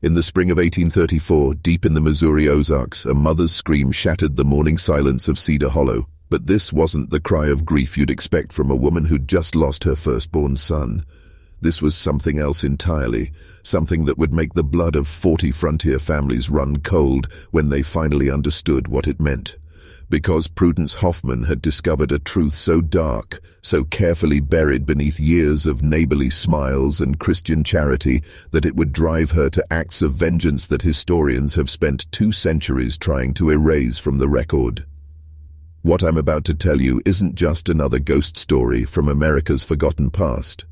In the spring of 1834, deep in the Missouri Ozarks, a mother's scream shattered the morning silence of Cedar Hollow. But this wasn't the cry of grief you'd expect from a woman who'd just lost her firstborn son. This was something else entirely, something that would make the blood of 40 frontier families run cold when they finally understood what it meant. Because Prudence Hoffman had discovered a truth so dark, so carefully buried beneath years of neighborly smiles and Christian charity, that it would drive her to acts of vengeance that historians have spent 2 centuries trying to erase from the record. What I'm about to tell you isn't just another ghost story from America's forgotten past.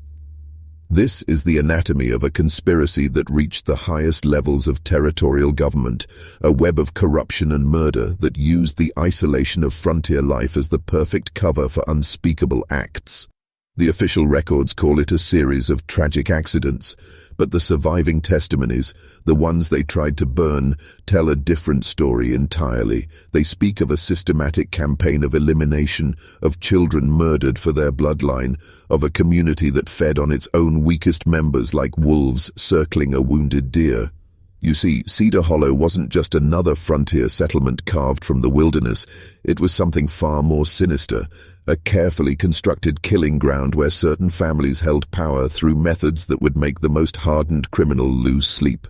This is the anatomy of a conspiracy that reached the highest levels of territorial government, a web of corruption and murder that used the isolation of frontier life as the perfect cover for unspeakable acts. The official records call it a series of tragic accidents, but the surviving testimonies, the ones they tried to burn, tell a different story entirely. They speak of a systematic campaign of elimination, of children murdered for their bloodline, of a community that fed on its own weakest members like wolves circling a wounded deer. You see, Cedar Hollow wasn't just another frontier settlement carved from the wilderness. It was something far more sinister, a carefully constructed killing ground where certain families held power through methods that would make the most hardened criminal lose sleep.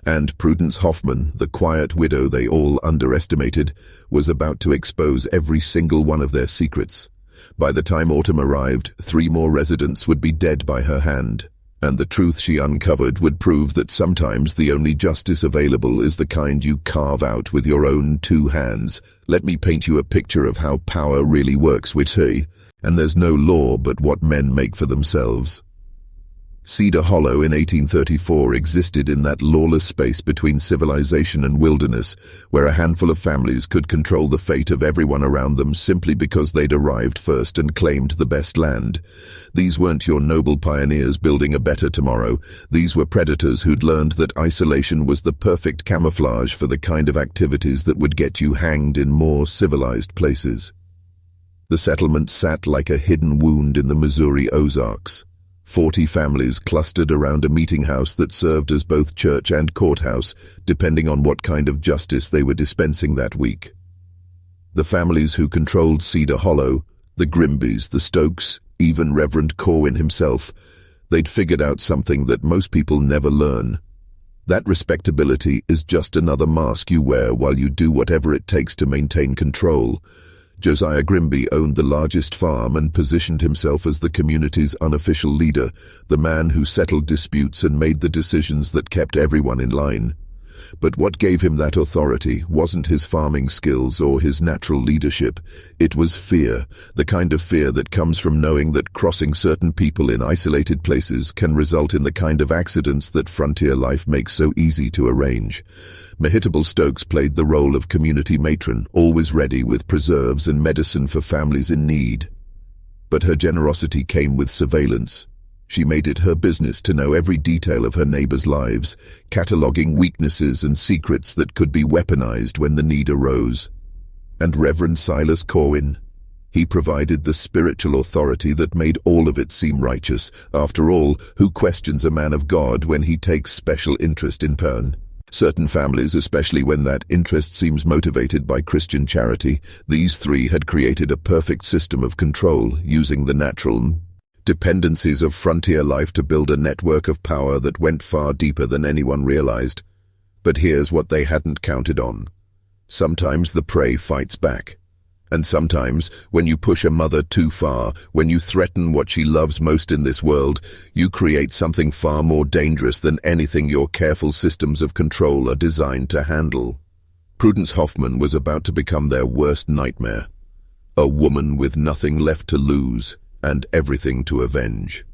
And Prudence Hoffman, the quiet widow they all underestimated, was about to expose every single one of their secrets. By the time autumn arrived, 3 more residents would be dead by her hand. And the truth she uncovered would prove that sometimes the only justice available is the kind you carve out with your own 2 hands. Let me paint you a picture of how power really works with she, and there's no law but what men make for themselves. Cedar Hollow in 1834 existed in that lawless space between civilization and wilderness, where a handful of families could control the fate of everyone around them simply because they'd arrived first and claimed the best land. These weren't your noble pioneers building a better tomorrow. These were predators who'd learned that isolation was the perfect camouflage for the kind of activities that would get you hanged in more civilized places. The settlement sat like a hidden wound in the Missouri Ozarks. 40 families clustered around a meeting house that served as both church and courthouse, depending on what kind of justice they were dispensing that week. The families who controlled Cedar Hollow, the Grimbys, the Stokes, even Reverend Corwin himself, they'd figured out something that most people never learn. That respectability is just another mask you wear while you do whatever it takes to maintain control. Josiah Grimby owned the largest farm and positioned himself as the community's unofficial leader, the man who settled disputes and made the decisions that kept everyone in line. But what gave him that authority wasn't his farming skills or his natural leadership. It was fear, the kind of fear that comes from knowing that crossing certain people in isolated places can result in the kind of accidents that frontier life makes so easy to arrange. Mehitable Stokes played the role of community matron, always ready with preserves and medicine for families in need. But her generosity came with surveillance. She made it her business to know every detail of her neighbors' lives, cataloging weaknesses and secrets that could be weaponized when the need arose. And Reverend Silas Corwin, he provided the spiritual authority that made all of it seem righteous. After all, who questions a man of God when he takes special interest in power? Certain families, especially when that interest seems motivated by Christian charity, these 3 had created a perfect system of control, using the natural dependencies of frontier life to build a network of power that went far deeper than anyone realized. But here's what they hadn't counted on. Sometimes the prey fights back. And sometimes, when you push a mother too far, when you threaten what she loves most in this world, you create something far more dangerous than anything your careful systems of control are designed to handle. Prudence Hoffman was about to become their worst nightmare. A woman with nothing left to lose and everything to avenge.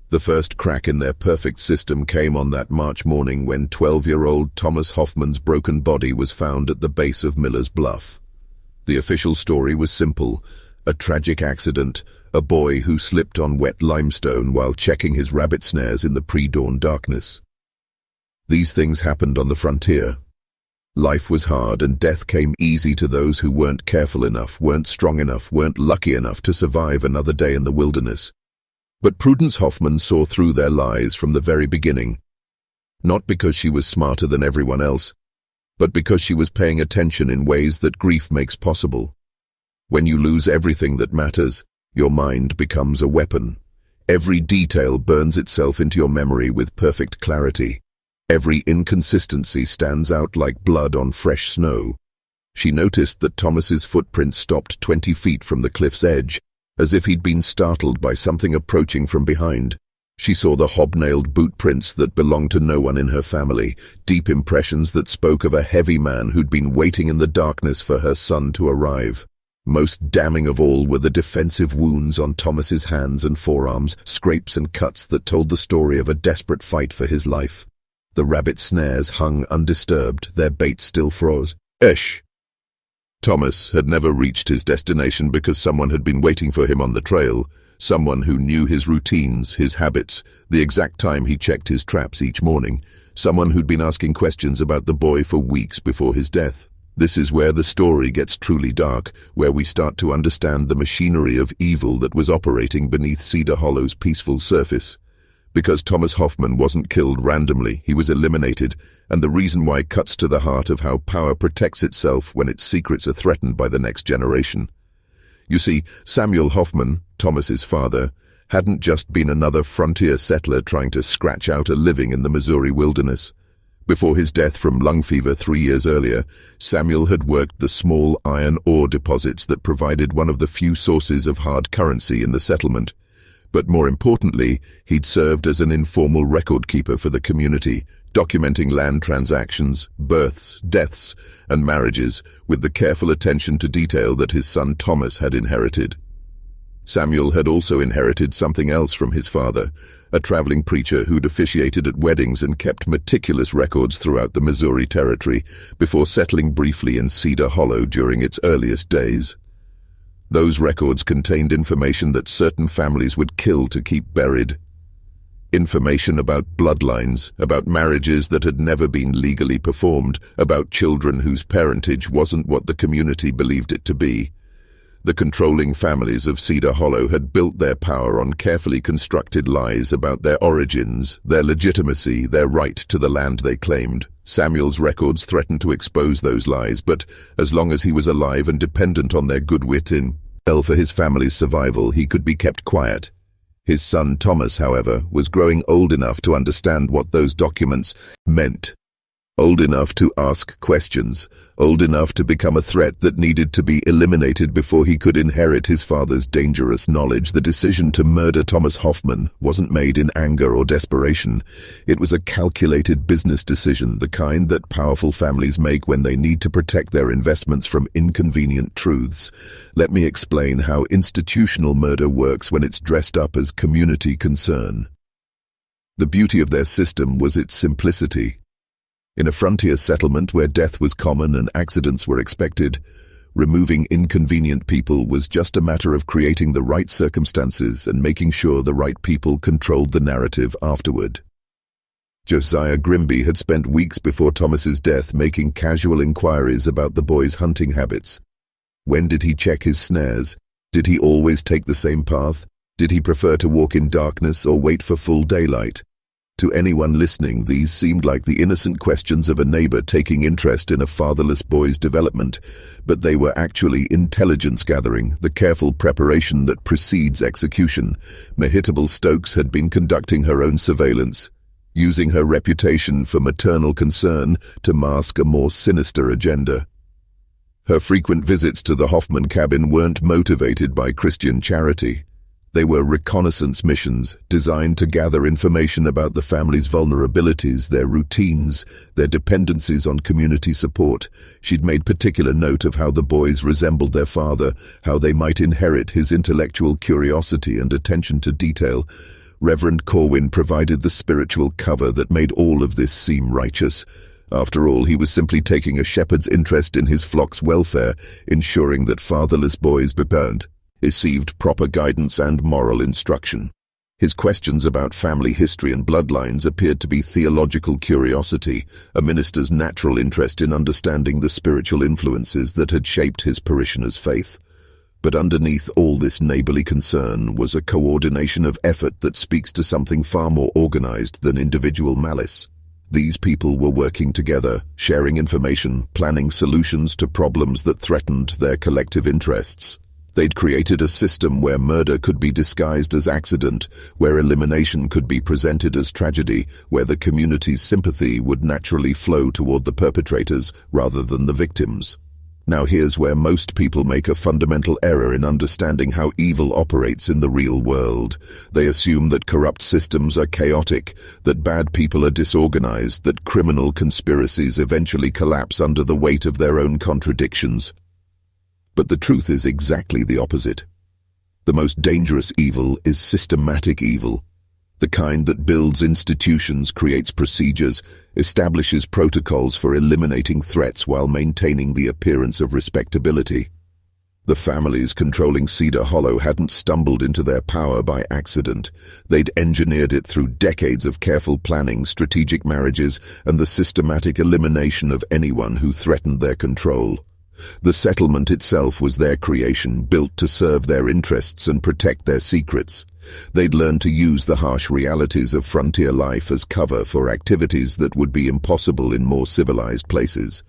The first crack in their perfect system came on that March morning when 12-year-old Thomas Hoffman's broken body was found at the base of Miller's Bluff. The official story was simple: a tragic accident, a boy who slipped on wet limestone while checking his rabbit snares in the pre-dawn darkness. These things happened on the frontier. Life was hard and death came easy to those who weren't careful enough, weren't strong enough, weren't lucky enough to survive another day in the wilderness. But Prudence Hoffman saw through their lies from the very beginning. not because she was smarter than everyone else, but because she was paying attention in ways that grief makes possible. When you lose everything that matters, your mind becomes a weapon. Every detail burns itself into your memory with perfect clarity. Every inconsistency stands out like blood on fresh snow. She noticed that Thomas's footprint stopped 20 feet from the cliff's edge, as if he'd been startled by something approaching from behind. She saw the hobnailed boot prints that belonged to no one in her family, deep impressions that spoke of a heavy man who'd been waiting in the darkness for her son to arrive. Most damning of all were the defensive wounds on Thomas's hands and forearms, scrapes and cuts that told the story of a desperate fight for his life. The rabbit snares hung undisturbed, their bait still froze. Esh! Thomas had never reached his destination because someone had been waiting for him on the trail, someone who knew his routines, his habits, the exact time he checked his traps each morning, someone who'd been asking questions about the boy for weeks before his death. This is where the story gets truly dark, where we start to understand the machinery of evil that was operating beneath Cedar Hollow's peaceful surface. Because Thomas Hoffman wasn't killed randomly, he was eliminated, and the reason why cuts to the heart of how power protects itself when its secrets are threatened by the next generation. You see, Samuel Hoffman, Thomas's father, hadn't just been another frontier settler trying to scratch out a living in the Missouri wilderness. Before his death from lung fever 3 years earlier, Samuel had worked the small iron ore deposits that provided one of the few sources of hard currency in the settlement. But more importantly, he'd served as an informal record keeper for the community, documenting land transactions, births, deaths, and marriages with the careful attention to detail that his son Thomas had inherited. Samuel had also inherited something else from his father, a traveling preacher who'd officiated at weddings and kept meticulous records throughout the Missouri Territory before settling briefly in Cedar Hollow during its earliest days. Those records contained information that certain families would kill to keep buried. Information about bloodlines, about marriages that had never been legally performed, about children whose parentage wasn't what the community believed it to be. The controlling families of Cedar Hollow had built their power on carefully constructed lies about their origins, their legitimacy, their right to the land they claimed. Samuel's records threatened to expose those lies, but as long as he was alive and dependent on their good wit for his family's survival, he could be kept quiet. His son Thomas, however, was growing old enough to understand what those documents meant. Old enough to ask questions, old enough to become a threat that needed to be eliminated before he could inherit his father's dangerous knowledge. The decision to murder Thomas Hoffman wasn't made in anger or desperation. It was a calculated business decision, the kind that powerful families make when they need to protect their investments from inconvenient truths. Let me explain how institutional murder works when it's dressed up as community concern. The beauty of their system was its simplicity. In a frontier settlement where death was common and accidents were expected, removing inconvenient people was just a matter of creating the right circumstances and making sure the right people controlled the narrative afterward. Josiah Grimby had spent weeks before Thomas's death making casual inquiries about the boy's hunting habits. When did he check his snares? Did he always take the same path? Did he prefer to walk in darkness or wait for full daylight? To anyone listening, these seemed like the innocent questions of a neighbor taking interest in a fatherless boy's development, but they were actually intelligence gathering, the careful preparation that precedes execution. Mehitable Stokes had been conducting her own surveillance, using her reputation for maternal concern to mask a more sinister agenda. Her frequent visits to the Hoffman cabin weren't motivated by Christian charity. They were reconnaissance missions designed to gather information about the family's vulnerabilities, their routines, their dependencies on community support. She'd made particular note of how the boys resembled their father, how they might inherit his intellectual curiosity and attention to detail. Reverend Corwin provided the spiritual cover that made all of this seem righteous. After all, he was simply taking a shepherd's interest in his flock's welfare, ensuring that fatherless boys received proper guidance and moral instruction. His questions about family history and bloodlines appeared to be theological curiosity, a minister's natural interest in understanding the spiritual influences that had shaped his parishioners' faith. But underneath all this neighborly concern was a coordination of effort that speaks to something far more organized than individual malice. These people were working together, sharing information, planning solutions to problems that threatened their collective interests. They'd created a system where murder could be disguised as accident, where elimination could be presented as tragedy, where the community's sympathy would naturally flow toward the perpetrators rather than the victims. Now here's where most people make a fundamental error in understanding how evil operates in the real world. They assume that corrupt systems are chaotic, that bad people are disorganized, that criminal conspiracies eventually collapse under the weight of their own contradictions. But the truth is exactly the opposite. The most dangerous evil is systematic evil. The kind that builds institutions, creates procedures, establishes protocols for eliminating threats while maintaining the appearance of respectability. The families controlling Cedar Hollow hadn't stumbled into their power by accident. They'd engineered it through decades of careful planning, strategic marriages, and the systematic elimination of anyone who threatened their control. The settlement itself was their creation, built to serve their interests and protect their secrets. They'd learned to use the harsh realities of frontier life as cover for activities that would be impossible in more civilized places.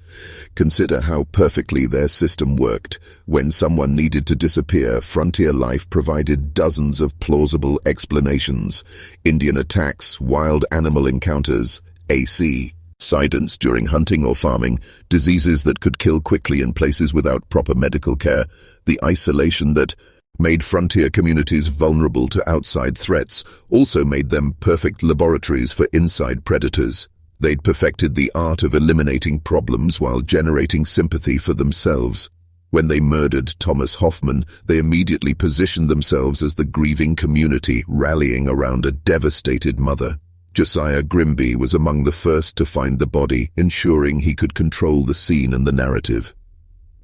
Consider how perfectly their system worked. When someone needed to disappear, frontier life provided dozens of plausible explanations. Indian attacks, wild animal encounters, AC. Accidents during hunting or farming, diseases that could kill quickly in places without proper medical care, the isolation that made frontier communities vulnerable to outside threats also made them perfect laboratories for inside predators. They'd perfected the art of eliminating problems while generating sympathy for themselves. When they murdered Thomas Hoffman, they immediately positioned themselves as the grieving community rallying around a devastated mother. Josiah Grimby was among the first to find the body, ensuring he could control the scene and the narrative.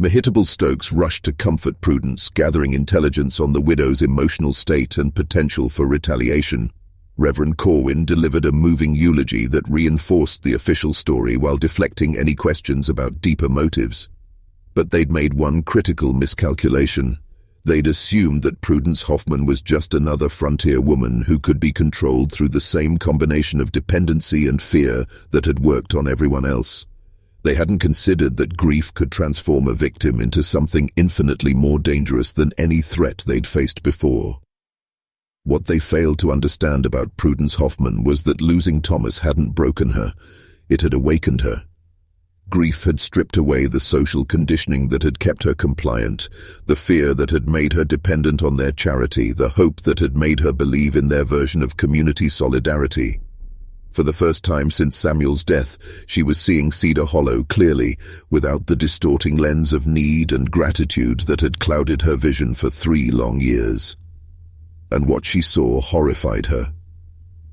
Mehitable Stokes rushed to comfort Prudence, gathering intelligence on the widow's emotional state and potential for retaliation. Reverend Corwin delivered a moving eulogy that reinforced the official story while deflecting any questions about deeper motives. But they'd made one critical miscalculation. They'd assumed that Prudence Hoffman was just another frontier woman who could be controlled through the same combination of dependency and fear that had worked on everyone else. They hadn't considered that grief could transform a victim into something infinitely more dangerous than any threat they'd faced before. What they failed to understand about Prudence Hoffman was that losing Thomas hadn't broken her, it had awakened her. Grief had stripped away the social conditioning that had kept her compliant, the fear that had made her dependent on their charity, the hope that had made her believe in their version of community solidarity. For the first time since Samuel's death, she was seeing Cedar Hollow clearly, without the distorting lens of need and gratitude that had clouded her vision for 3 long years. And what she saw horrified her.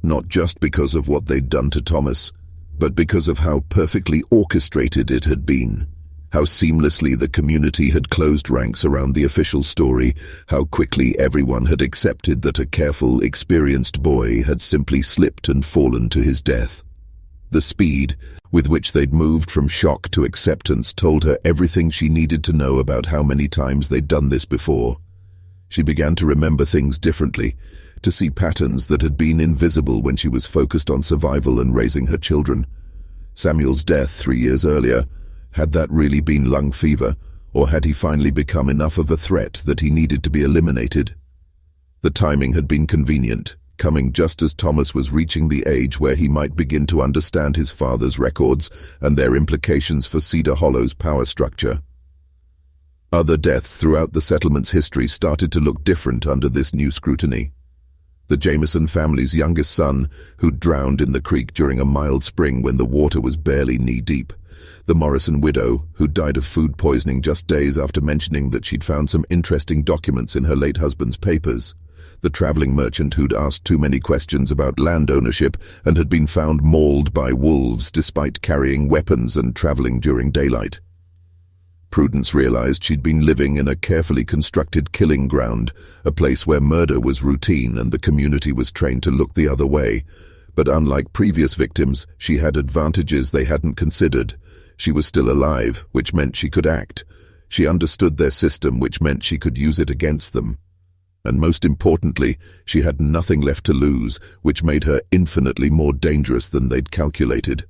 Not just because of what they'd done to Thomas, but because of how perfectly orchestrated it had been, how seamlessly the community had closed ranks around the official story, how quickly everyone had accepted that a careful, experienced boy had simply slipped and fallen to his death. The speed with which they'd moved from shock to acceptance told her everything she needed to know about how many times they'd done this before. She began to remember things differently, to see patterns that had been invisible when she was focused on survival and raising her children. Samuel's death 3 years earlier, had that really been lung fever, or had he finally become enough of a threat that he needed to be eliminated? The timing had been convenient, coming just as Thomas was reaching the age where he might begin to understand his father's records and their implications for Cedar Hollow's power structure. Other deaths throughout the settlement's history started to look different under this new scrutiny. The Jameson family's youngest son, who'd drowned in the creek during a mild spring when the water was barely knee-deep. The Morrison widow, who died of food poisoning just days after mentioning that she'd found some interesting documents in her late husband's papers. The traveling merchant who'd asked too many questions about land ownership and had been found mauled by wolves despite carrying weapons and traveling during daylight. Prudence realized she'd been living in a carefully constructed killing ground, a place where murder was routine and the community was trained to look the other way. But unlike previous victims, she had advantages they hadn't considered. She was still alive, which meant she could act. She understood their system, which meant she could use it against them. And most importantly, she had nothing left to lose, which made her infinitely more dangerous than they'd calculated.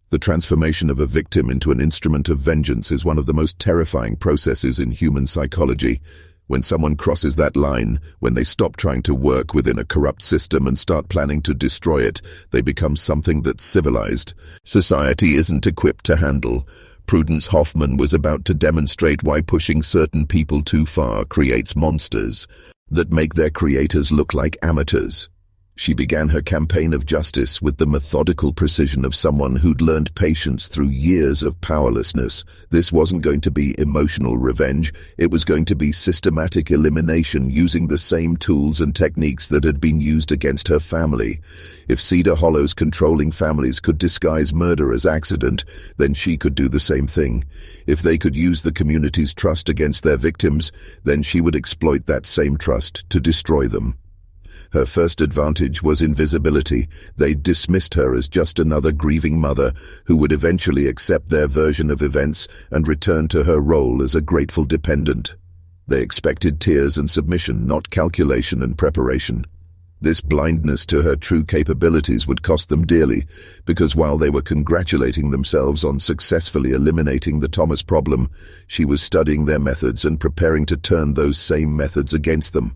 The transformation of a victim into an instrument of vengeance is one of the most terrifying processes in human psychology. When someone crosses that line, when they stop trying to work within a corrupt system and start planning to destroy it, they become something that civilized society isn't equipped to handle. Prudence Hoffman was about to demonstrate why pushing certain people too far creates monsters that make their creators look like amateurs. She began her campaign of justice with the methodical precision of someone who'd learned patience through years of powerlessness. This wasn't going to be emotional revenge, it was going to be systematic elimination using the same tools and techniques that had been used against her family. If Cedar Hollow's controlling families could disguise murder as accident, then she could do the same thing. If they could use the community's trust against their victims, then she would exploit that same trust to destroy them. Her first advantage was invisibility. They dismissed her as just another grieving mother who would eventually accept their version of events and return to her role as a grateful dependent. They expected tears and submission, not calculation and preparation. This blindness to her true capabilities would cost them dearly, because while they were congratulating themselves on successfully eliminating the Thomas problem, she was studying their methods and preparing to turn those same methods against them.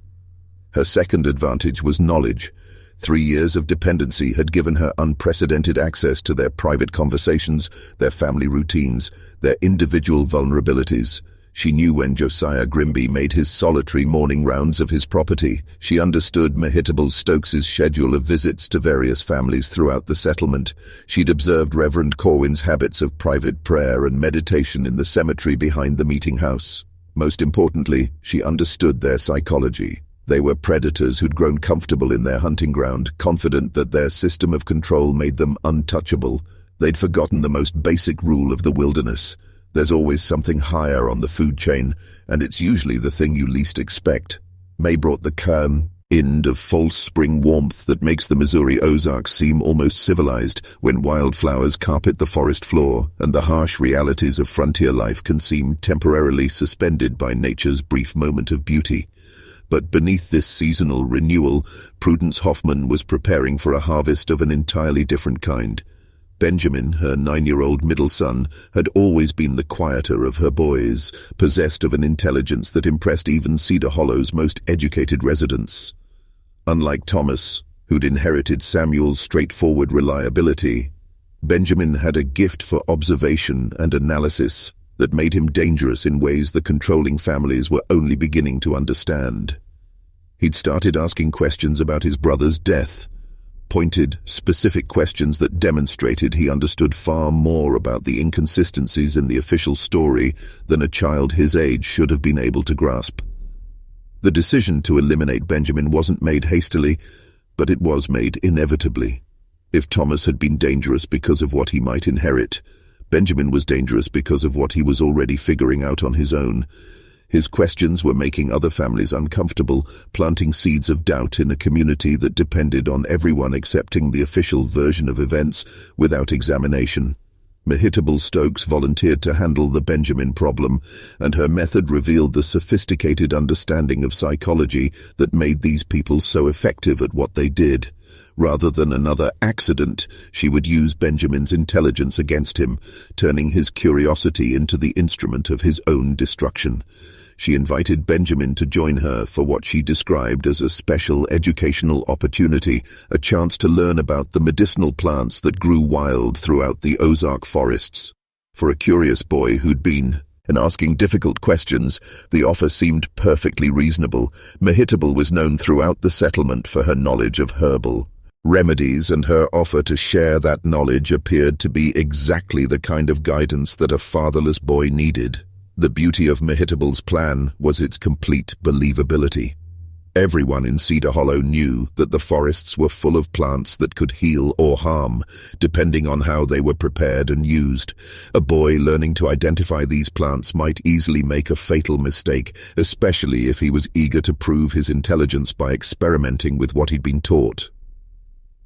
Her second advantage was knowledge. 3 years of dependency had given her unprecedented access to their private conversations, their family routines, their individual vulnerabilities. She knew when Josiah Grimby made his solitary morning rounds of his property. She understood Mehitable Stokes's schedule of visits to various families throughout the settlement. She'd observed Reverend Corwin's habits of private prayer and meditation in the cemetery behind the meeting house. Most importantly, she understood their psychology. They were predators who'd grown comfortable in their hunting ground, confident that their system of control made them untouchable. They'd forgotten the most basic rule of the wilderness. There's always something higher on the food chain, and it's usually the thing you least expect. May brought the calm end of false spring warmth that makes the Missouri Ozarks seem almost civilized when wildflowers carpet the forest floor and the harsh realities of frontier life can seem temporarily suspended by nature's brief moment of beauty. But beneath this seasonal renewal, Prudence Hoffman was preparing for a harvest of an entirely different kind. Benjamin, her 9-year-old middle son, had always been the quieter of her boys, possessed of an intelligence that impressed even Cedar Hollow's most educated residents. Unlike Thomas, who'd inherited Samuel's straightforward reliability, Benjamin had a gift for observation and analysis that made him dangerous in ways the controlling families were only beginning to understand. He'd started asking questions about his brother's death, pointed, specific questions that demonstrated he understood far more about the inconsistencies in the official story than a child his age should have been able to grasp. The decision to eliminate Benjamin wasn't made hastily, but it was made inevitably. If Thomas had been dangerous because of what he might inherit, Benjamin was dangerous because of what he was already figuring out on his own. His questions were making other families uncomfortable, planting seeds of doubt in a community that depended on everyone accepting the official version of events without examination. Mehitable Stokes volunteered to handle the Benjamin problem, and her method revealed the sophisticated understanding of psychology that made these people so effective at what they did. Rather than another accident, she would use Benjamin's intelligence against him, turning his curiosity into the instrument of his own destruction. She invited Benjamin to join her for what she described as a special educational opportunity, a chance to learn about the medicinal plants that grew wild throughout the Ozark forests. For a curious boy who'd been and asking difficult questions, the offer seemed perfectly reasonable. Mehitable was known throughout the settlement for her knowledge of herbal remedies, and her offer to share that knowledge appeared to be exactly the kind of guidance that a fatherless boy needed. The beauty of Mehitable's plan was its complete believability. Everyone in Cedar Hollow knew that the forests were full of plants that could heal or harm, depending on how they were prepared and used. A boy learning to identify these plants might easily make a fatal mistake, especially if he was eager to prove his intelligence by experimenting with what he'd been taught.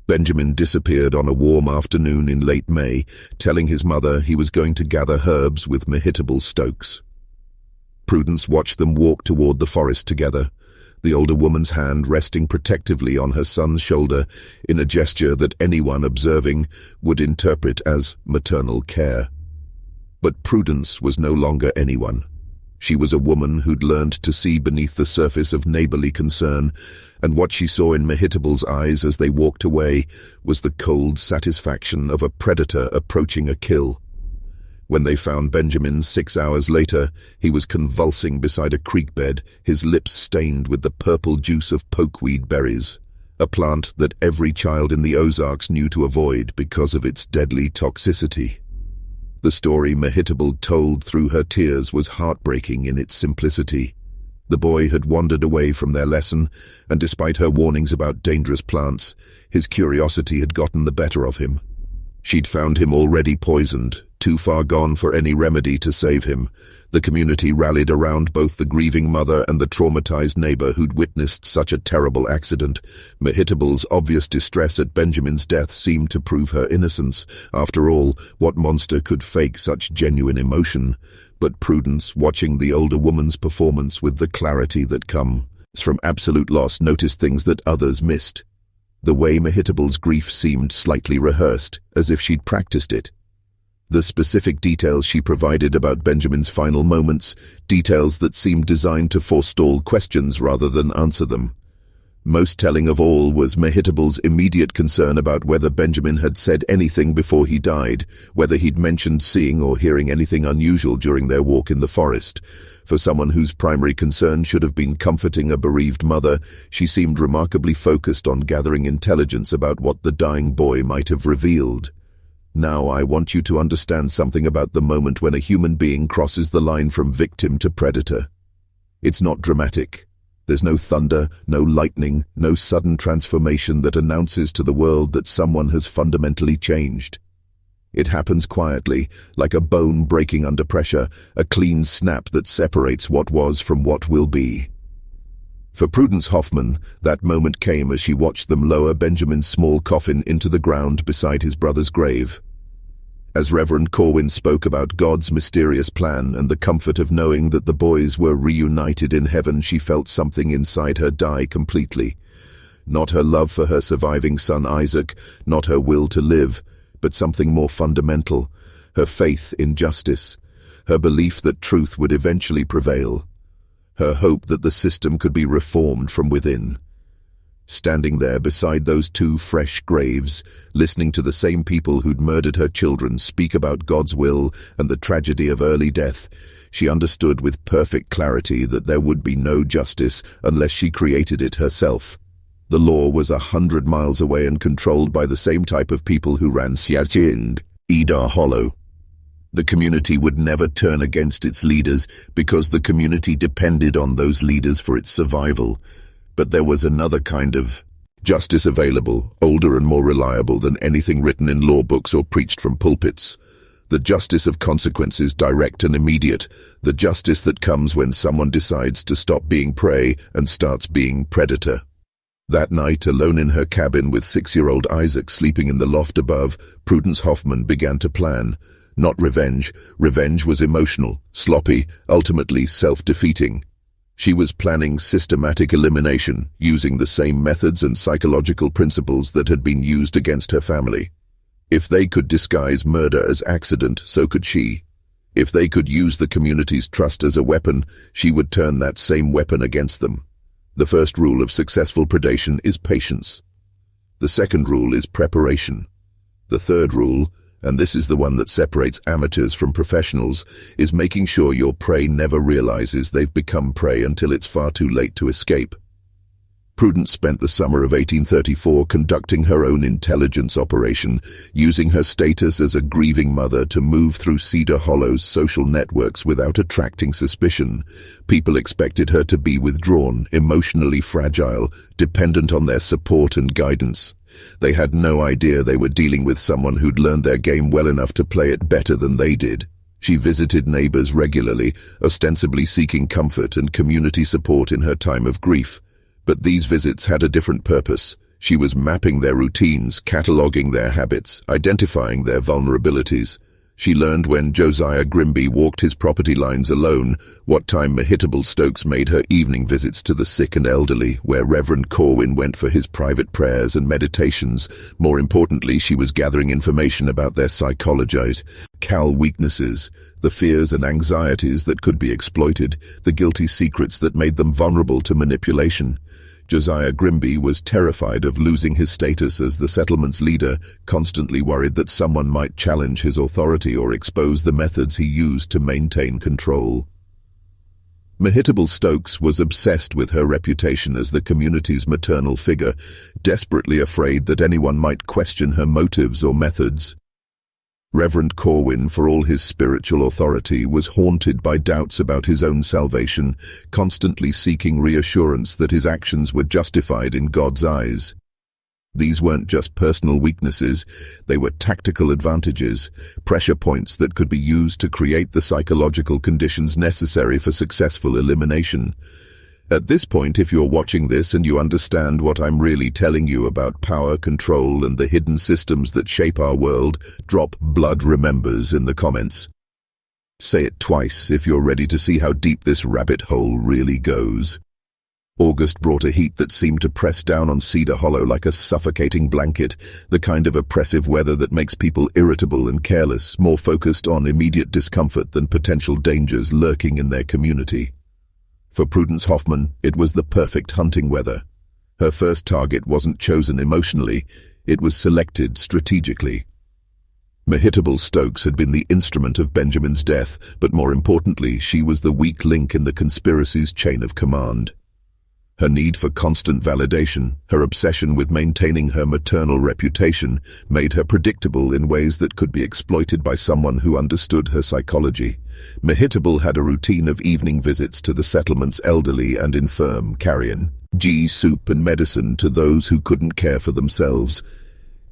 Benjamin disappeared on a warm afternoon in late May, telling his mother he was going to gather herbs with Mehitable Stokes. Prudence watched them walk toward the forest together, the older woman's hand resting protectively on her son's shoulder in a gesture that anyone observing would interpret as maternal care. But Prudence was no longer anyone. She was a woman who'd learned to see beneath the surface of neighborly concern, and what she saw in Mehitable's eyes as they walked away was the cold satisfaction of a predator approaching a kill. When they found Benjamin 6 hours later, he was convulsing beside a creek bed, his lips stained with the purple juice of pokeweed berries, a plant that every child in the Ozarks knew to avoid because of its deadly toxicity. The story Mehitable told through her tears was heartbreaking in its simplicity. The boy had wandered away from their lesson, and despite her warnings about dangerous plants, his curiosity had gotten the better of him. She'd found him already poisoned, too far gone for any remedy to save him. The community rallied around both the grieving mother and the traumatized neighbor who'd witnessed such a terrible accident. Mehitable's obvious distress at Benjamin's death seemed to prove her innocence. After all, what monster could fake such genuine emotion? But Prudence, watching the older woman's performance with the clarity that comes from absolute loss, noticed things that others missed. The way Mehitable's grief seemed slightly rehearsed, as if she'd practiced it. The specific details she provided about Benjamin's final moments, details that seemed designed to forestall questions rather than answer them. Most telling of all was Mehitable's immediate concern about whether Benjamin had said anything before he died, whether he'd mentioned seeing or hearing anything unusual during their walk in the forest. For someone whose primary concern should have been comforting a bereaved mother, she seemed remarkably focused on gathering intelligence about what the dying boy might have revealed. Now I want you to understand something about the moment when a human being crosses the line from victim to predator. It's not dramatic. There's no thunder, no lightning, no sudden transformation that announces to the world that someone has fundamentally changed. It happens quietly, like a bone breaking under pressure, a clean snap that separates what was from what will be. For Prudence Hoffman, that moment came as she watched them lower Benjamin's small coffin into the ground beside his brother's grave. As Reverend Corwin spoke about God's mysterious plan and the comfort of knowing that the boys were reunited in heaven, she felt something inside her die completely. Not her love for her surviving son Isaac, not her will to live, but something more fundamental, her faith in justice, her belief that truth would eventually prevail. Her hope that the system could be reformed from within. Standing there beside those two fresh graves, listening to the same people who'd murdered her children speak about God's will and the tragedy of early death, she understood with perfect clarity that there would be no justice unless she created it herself. The law was 100 miles away and controlled by the same type of people who ran Xiaoqing, Ida Hollow. The community would never turn against its leaders because the community depended on those leaders for its survival. But there was another kind of justice available, older and more reliable than anything written in law books or preached from pulpits. The justice of consequences, direct and immediate. The justice that comes when someone decides to stop being prey and starts being predator. That night, alone in her cabin with 6-year-old Isaac sleeping in the loft above, Prudence Hoffman began to plan. Not revenge. Revenge was emotional, sloppy, ultimately self-defeating. She was planning systematic elimination, using the same methods and psychological principles that had been used against her family. If they could disguise murder as accident, so could she. If they could use the community's trust as a weapon, she would turn that same weapon against them. The first rule of successful predation is patience. The second rule is preparation. The third rule, and this is the one that separates amateurs from professionals, is making sure your prey never realizes they've become prey until it's far too late to escape. Prudence spent the summer of 1834 conducting her own intelligence operation, using her status as a grieving mother to move through Cedar Hollow's social networks without attracting suspicion. People expected her to be withdrawn, emotionally fragile, dependent on their support and guidance. They had no idea they were dealing with someone who'd learned their game well enough to play it better than they did. She visited neighbors regularly, ostensibly seeking comfort and community support in her time of grief. But these visits had a different purpose. She was mapping their routines, cataloging their habits, identifying their vulnerabilities. She learned when Josiah Grimby walked his property lines alone, what time Mehitable Stokes made her evening visits to the sick and elderly, where Reverend Corwin went for his private prayers and meditations. More importantly, she was gathering information about their psychological weaknesses, the fears and anxieties that could be exploited, the guilty secrets that made them vulnerable to manipulation. Josiah Grimby was terrified of losing his status as the settlement's leader, constantly worried that someone might challenge his authority or expose the methods he used to maintain control. Mehitable Stokes was obsessed with her reputation as the community's maternal figure, desperately afraid that anyone might question her motives or methods. Reverend Corwin, for all his spiritual authority, was haunted by doubts about his own salvation, constantly seeking reassurance that his actions were justified in God's eyes. These weren't just personal weaknesses, they were tactical advantages, pressure points that could be used to create the psychological conditions necessary for successful elimination. At this point, if you're watching this and you understand what I'm really telling you about power, control, and the hidden systems that shape our world, drop "Blood Remembers" in the comments. Say it twice if you're ready to see how deep this rabbit hole really goes. August brought a heat that seemed to press down on Cedar Hollow like a suffocating blanket, the kind of oppressive weather that makes people irritable and careless, more focused on immediate discomfort than potential dangers lurking in their community. For Prudence Hoffman, it was the perfect hunting weather. Her first target wasn't chosen emotionally, it was selected strategically. Mehitable Stokes had been the instrument of Benjamin's death, but more importantly, she was the weak link in the conspiracy's chain of command. Her need for constant validation, her obsession with maintaining her maternal reputation, made her predictable in ways that could be exploited by someone who understood her psychology. Mehitable had a routine of evening visits to the settlement's elderly and infirm, carrying soup and medicine to those who couldn't care for themselves.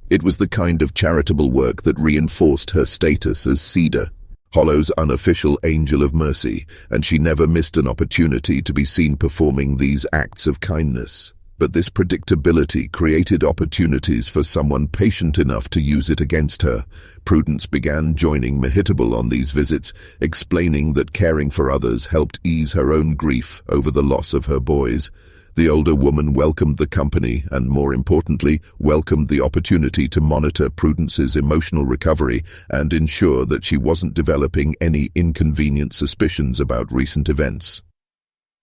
It was the kind of charitable work that reinforced her status as Cedar Hollow's unofficial angel of mercy, and she never missed an opportunity to be seen performing these acts of kindness. But this predictability created opportunities for someone patient enough to use it against her. Prudence began joining Mehitable on these visits, explaining that caring for others helped ease her own grief over the loss of her boys. The older woman welcomed the company and, more importantly, welcomed the opportunity to monitor Prudence's emotional recovery and ensure that she wasn't developing any inconvenient suspicions about recent events.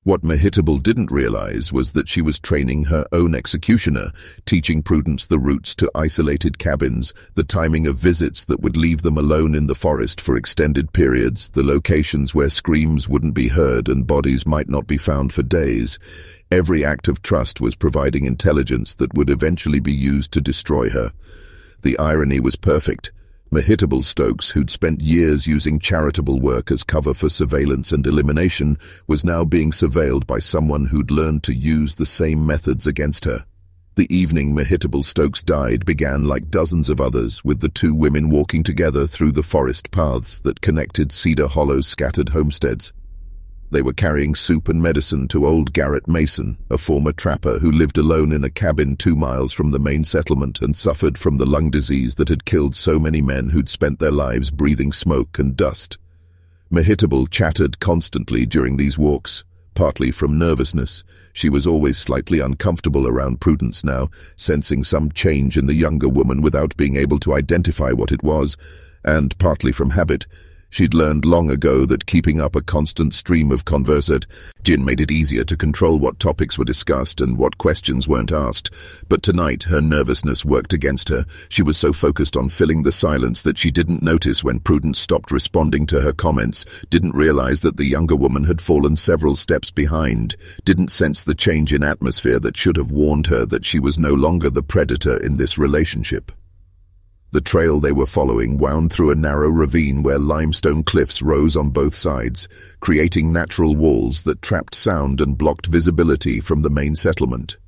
What Mehitable didn't realize was that she was training her own executioner, teaching Prudence the routes to isolated cabins, the timing of visits that would leave them alone in the forest for extended periods, the locations where screams wouldn't be heard and bodies might not be found for days. Every act of trust was providing intelligence that would eventually be used to destroy her. The irony was perfect. Mehitable Stokes, who'd spent years using charitable work as cover for surveillance and elimination, was now being surveilled by someone who'd learned to use the same methods against her. The evening Mehitable Stokes died began like dozens of others, with the two women walking together through the forest paths that connected Cedar Hollow's scattered homesteads. They were carrying soup and medicine to old Garrett Mason, a former trapper who lived alone in a cabin 2 miles from the main settlement and suffered from the lung disease that had killed so many men who'd spent their lives breathing smoke and dust. Mehitable chattered constantly during these walks, partly from nervousness. She was always slightly uncomfortable around Prudence now, sensing some change in the younger woman without being able to identify what it was, and partly from habit. She'd learned long ago that keeping up a constant stream of conversation made it easier to control what topics were discussed and what questions weren't asked. But tonight, her nervousness worked against her. She was so focused on filling the silence that she didn't notice when Prudence stopped responding to her comments, didn't realize that the younger woman had fallen several steps behind, didn't sense the change in atmosphere that should have warned her that she was no longer the predator in this relationship. The trail they were following wound through a narrow ravine where limestone cliffs rose on both sides, creating natural walls that trapped sound and blocked visibility from the main settlement.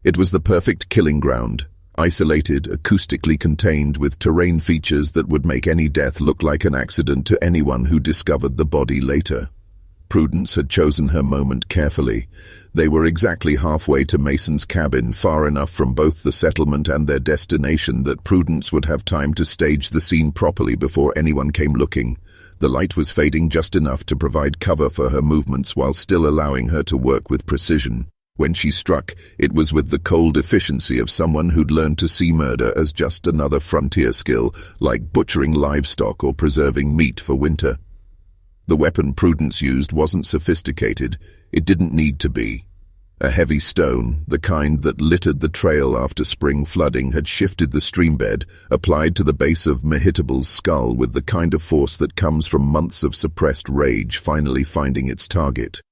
It was the perfect killing ground, isolated, acoustically contained, with terrain features that would make any death look like an accident to anyone who discovered the body later. Prudence had chosen her moment carefully. They were exactly halfway to Mason's cabin, far enough from both the settlement and their destination that Prudence would have time to stage the scene properly before anyone came looking. The light was fading just enough to provide cover for her movements while still allowing her to work with precision. When she struck, it was with the cold efficiency of someone who'd learned to see murder as just another frontier skill, like butchering livestock or preserving meat for winter. The weapon Prudence used wasn't sophisticated. It didn't need to be. A heavy stone, the kind that littered the trail after spring flooding, had shifted the streambed, applied to the base of Mehitable's skull with the kind of force that comes from months of suppressed rage finally finding its target.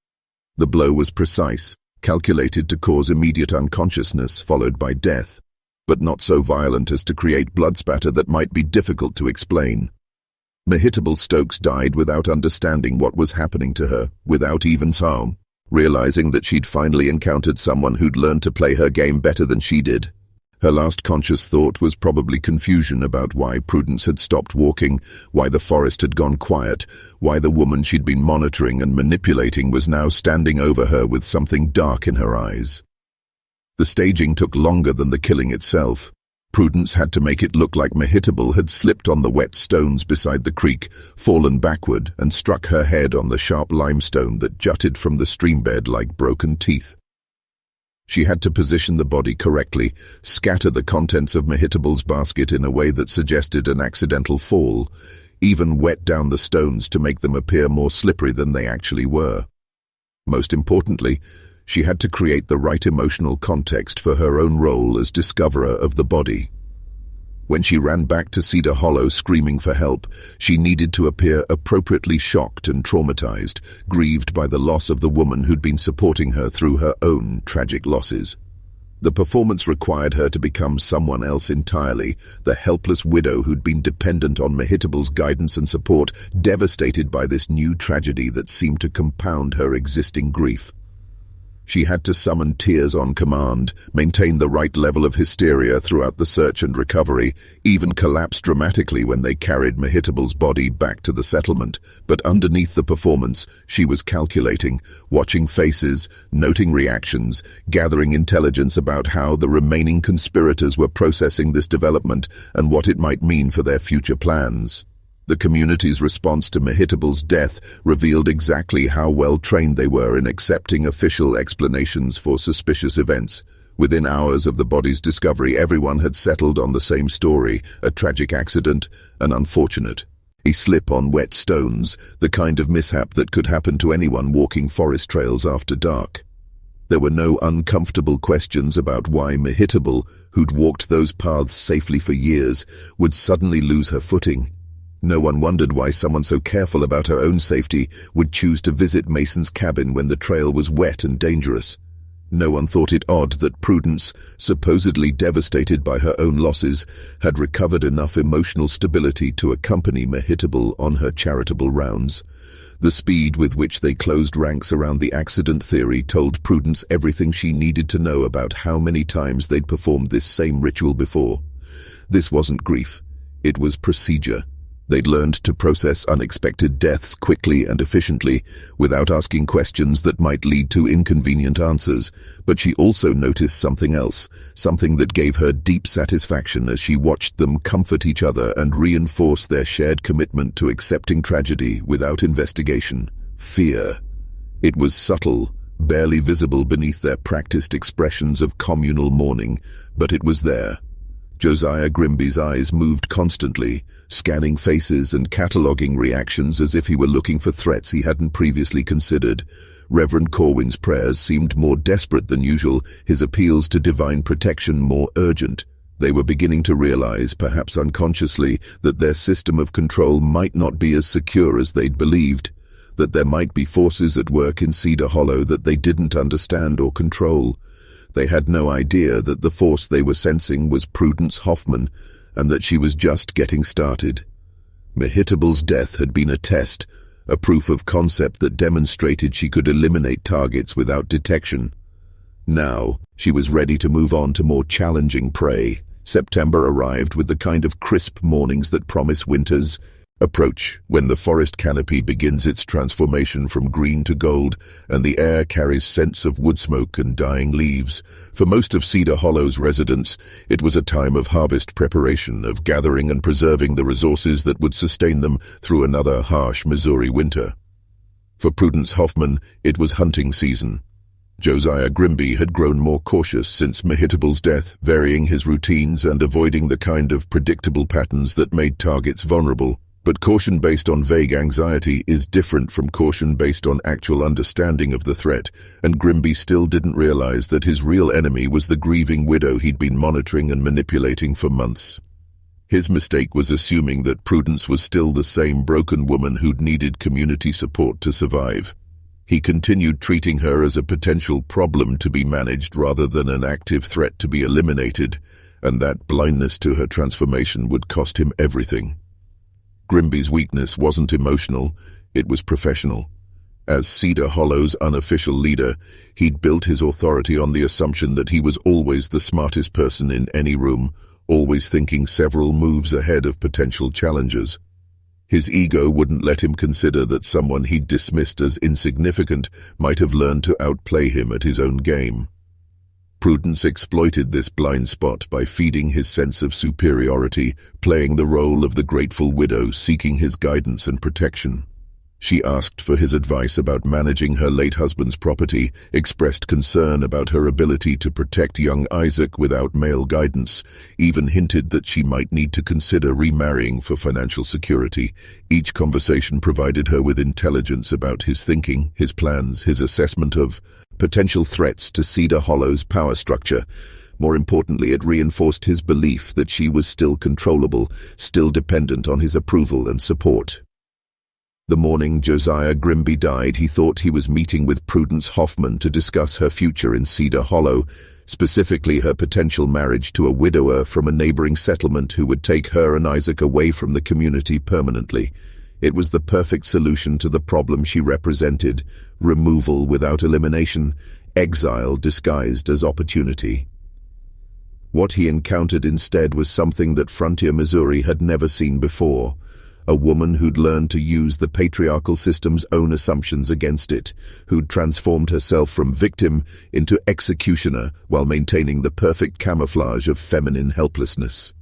The blow was precise, calculated to cause immediate unconsciousness followed by death, but not so violent as to create blood spatter that might be difficult to explain. Mehitable Stokes died without understanding what was happening to her, without even sound, realizing that she'd finally encountered someone who'd learned to play her game better than she did. Her last conscious thought was probably confusion about why Prudence had stopped walking, why the forest had gone quiet, why the woman she'd been monitoring and manipulating was now standing over her with something dark in her eyes. The staging took longer than the killing itself. Prudence had to make it look like Mehitable had slipped on the wet stones beside the creek, fallen backward, and struck her head on the sharp limestone that jutted from the streambed like broken teeth. She had to position the body correctly, scatter the contents of Mehitable's basket in a way that suggested an accidental fall, even wet down the stones to make them appear more slippery than they actually were. Most importantly, she had to create the right emotional context for her own role as discoverer of the body. When she ran back to Cedar Hollow screaming for help, she needed to appear appropriately shocked and traumatized, grieved by the loss of the woman who'd been supporting her through her own tragic losses. The performance required her to become someone else entirely, the helpless widow who'd been dependent on Mehitable's guidance and support, devastated by this new tragedy that seemed to compound her existing grief. She had to summon tears on command, maintain the right level of hysteria throughout the search and recovery, even collapse dramatically when they carried Mehitable's body back to the settlement. But underneath the performance, she was calculating, watching faces, noting reactions, gathering intelligence about how the remaining conspirators were processing this development and what it might mean for their future plans. The community's response to Mehitable's death revealed exactly how well trained they were in accepting official explanations for suspicious events. Within hours of the body's discovery, everyone had settled on the same story: a tragic accident, an unfortunate. A slip on wet stones, the kind of mishap that could happen to anyone walking forest trails after dark. There were no uncomfortable questions about why Mehitable, who'd walked those paths safely for years, would suddenly lose her footing. No one wondered why someone so careful about her own safety would choose to visit Mason's cabin when the trail was wet and dangerous. No one thought it odd that Prudence, supposedly devastated by her own losses, had recovered enough emotional stability to accompany Mehitable on her charitable rounds. The speed with which they closed ranks around the accident theory told Prudence everything she needed to know about how many times they'd performed this same ritual before. This wasn't grief. It was procedure. They'd learned to process unexpected deaths quickly and efficiently, without asking questions that might lead to inconvenient answers. But she also noticed something else, something that gave her deep satisfaction as she watched them comfort each other and reinforce their shared commitment to accepting tragedy without investigation: fear. It was subtle, barely visible beneath their practiced expressions of communal mourning, but it was there. Josiah Grimby's eyes moved constantly, scanning faces and cataloguing reactions as if he were looking for threats he hadn't previously considered. Reverend Corwin's prayers seemed more desperate than usual, his appeals to divine protection more urgent. They were beginning to realize, perhaps unconsciously, that their system of control might not be as secure as they'd believed, that there might be forces at work in Cedar Hollow that they didn't understand or control. They had no idea that the force they were sensing was Prudence Hoffman, and that she was just getting started. Mehitable's death had been a test, a proof of concept that demonstrated she could eliminate targets without detection. Now, she was ready to move on to more challenging prey. September arrived with the kind of crisp mornings that promise winters. Approach, when the forest canopy begins its transformation from green to gold, and the air carries scents of wood smoke and dying leaves. For most of Cedar Hollow's residents, it was a time of harvest preparation, of gathering and preserving the resources that would sustain them through another harsh Missouri winter. For Prudence Hoffman, it was hunting season. Josiah Grimby had grown more cautious since Mehitable's death, varying his routines and avoiding the kind of predictable patterns that made targets vulnerable. But caution based on vague anxiety is different from caution based on actual understanding of the threat, and Grimby still didn't realize that his real enemy was the grieving widow he'd been monitoring and manipulating for months. His mistake was assuming that Prudence was still the same broken woman who'd needed community support to survive. He continued treating her as a potential problem to be managed rather than an active threat to be eliminated, and that blindness to her transformation would cost him everything. Grimby's weakness wasn't emotional, it was professional. As Cedar Hollow's unofficial leader, he'd built his authority on the assumption that he was always the smartest person in any room, always thinking several moves ahead of potential challengers. His ego wouldn't let him consider that someone he'd dismissed as insignificant might have learned to outplay him at his own game. Prudence exploited this blind spot by feeding his sense of superiority, playing the role of the grateful widow seeking his guidance and protection. She asked for his advice about managing her late husband's property, expressed concern about her ability to protect young Isaac without male guidance, even hinted that she might need to consider remarrying for financial security. Each conversation provided her with intelligence about his thinking, his plans, his assessment of potential threats to Cedar Hollow's power structure. More importantly, it reinforced his belief that she was still controllable, still dependent on his approval and support. The morning Josiah Grimby died, he thought he was meeting with Prudence Hoffman to discuss her future in Cedar Hollow, specifically her potential marriage to a widower from a neighboring settlement who would take her and Isaac away from the community permanently. It was the perfect solution to the problem she represented: removal without elimination, exile disguised as opportunity. What he encountered instead was something that frontier Missouri had never seen before. A woman who'd learned to use the patriarchal system's own assumptions against it, who'd transformed herself from victim into executioner while maintaining the perfect camouflage of feminine helplessness.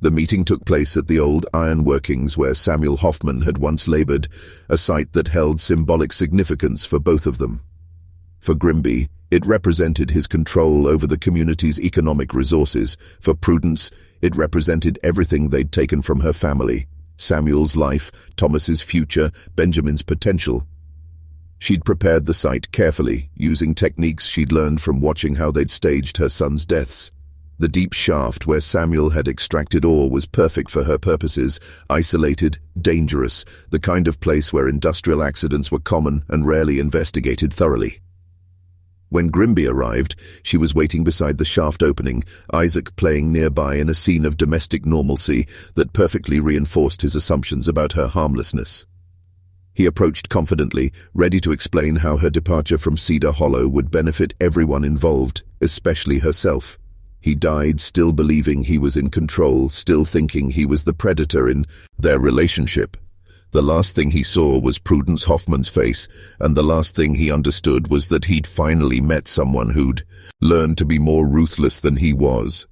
The meeting took place at the old iron workings where Samuel Hoffman had once labored, a site that held symbolic significance for both of them. For Grimby, it represented his control over the community's economic resources. For Prudence, it represented everything they'd taken from her family: Samuel's life, Thomas's future, Benjamin's potential. She'd prepared the site carefully, using techniques she'd learned from watching how they'd staged her son's deaths. The deep shaft where Samuel had extracted ore was perfect for her purposes: isolated, dangerous, the kind of place where industrial accidents were common and rarely investigated thoroughly. When Grimby arrived, she was waiting beside the shaft opening, Isaac playing nearby in a scene of domestic normalcy that perfectly reinforced his assumptions about her harmlessness. He approached confidently, ready to explain how her departure from Cedar Hollow would benefit everyone involved, especially herself. He died still believing he was in control, still thinking he was the predator in their relationship. The last thing he saw was Prudence Hoffman's face, and the last thing he understood was that he'd finally met someone who'd learned to be more ruthless than he was.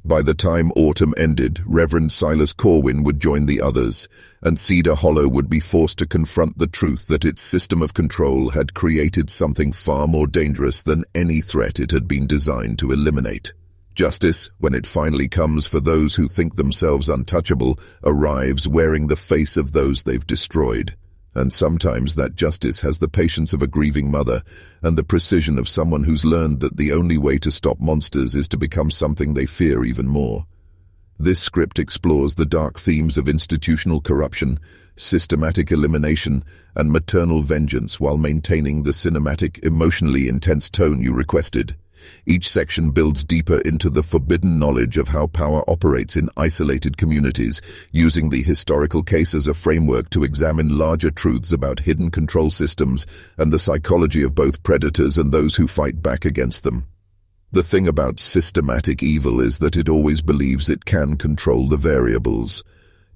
By the time autumn ended, Reverend Silas Corwin would join the others, and Cedar Hollow would be forced to confront the truth that its system of control had created something far more dangerous than any threat it had been designed to eliminate. Justice, when it finally comes for those who think themselves untouchable, arrives wearing the face of those they've destroyed. And sometimes that justice has the patience of a grieving mother and the precision of someone who's learned that the only way to stop monsters is to become something they fear even more. This script explores the dark themes of institutional corruption, systematic elimination, and maternal vengeance while maintaining the cinematic, emotionally intense tone you requested. Each section builds deeper into the forbidden knowledge of how power operates in isolated communities, using the historical case as a framework to examine larger truths about hidden control systems and the psychology of both predators and those who fight back against them. The thing about systematic evil is that it always believes it can control the variables.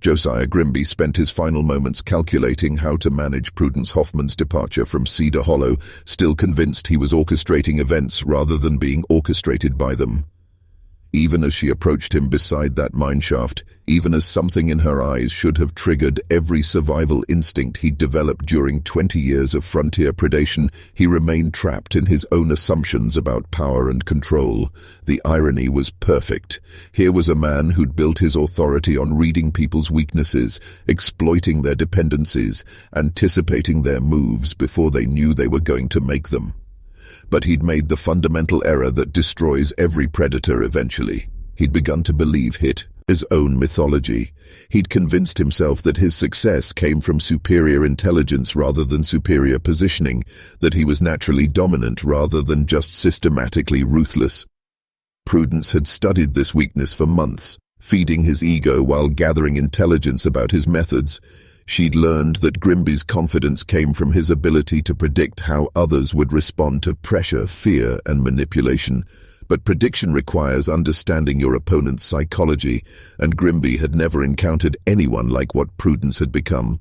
Josiah Grimby spent his final moments calculating how to manage Prudence Hoffman's departure from Cedar Hollow, still convinced he was orchestrating events rather than being orchestrated by them. Even as she approached him beside that mineshaft, even as something in her eyes should have triggered every survival instinct he'd developed during 20 years of frontier predation, he remained trapped in his own assumptions about power and control. The irony was perfect. Here was a man who'd built his authority on reading people's weaknesses, exploiting their dependencies, anticipating their moves before they knew they were going to make them. But he'd made the fundamental error that destroys every predator eventually. He'd begun to believe his own mythology. He'd convinced himself that his success came from superior intelligence rather than superior positioning, that he was naturally dominant rather than just systematically ruthless. Prudence had studied this weakness for months, feeding his ego while gathering intelligence about his methods. She'd learned that Grimby's confidence came from his ability to predict how others would respond to pressure, fear, and manipulation. But prediction requires understanding your opponent's psychology, and Grimby had never encountered anyone like what Prudence had become.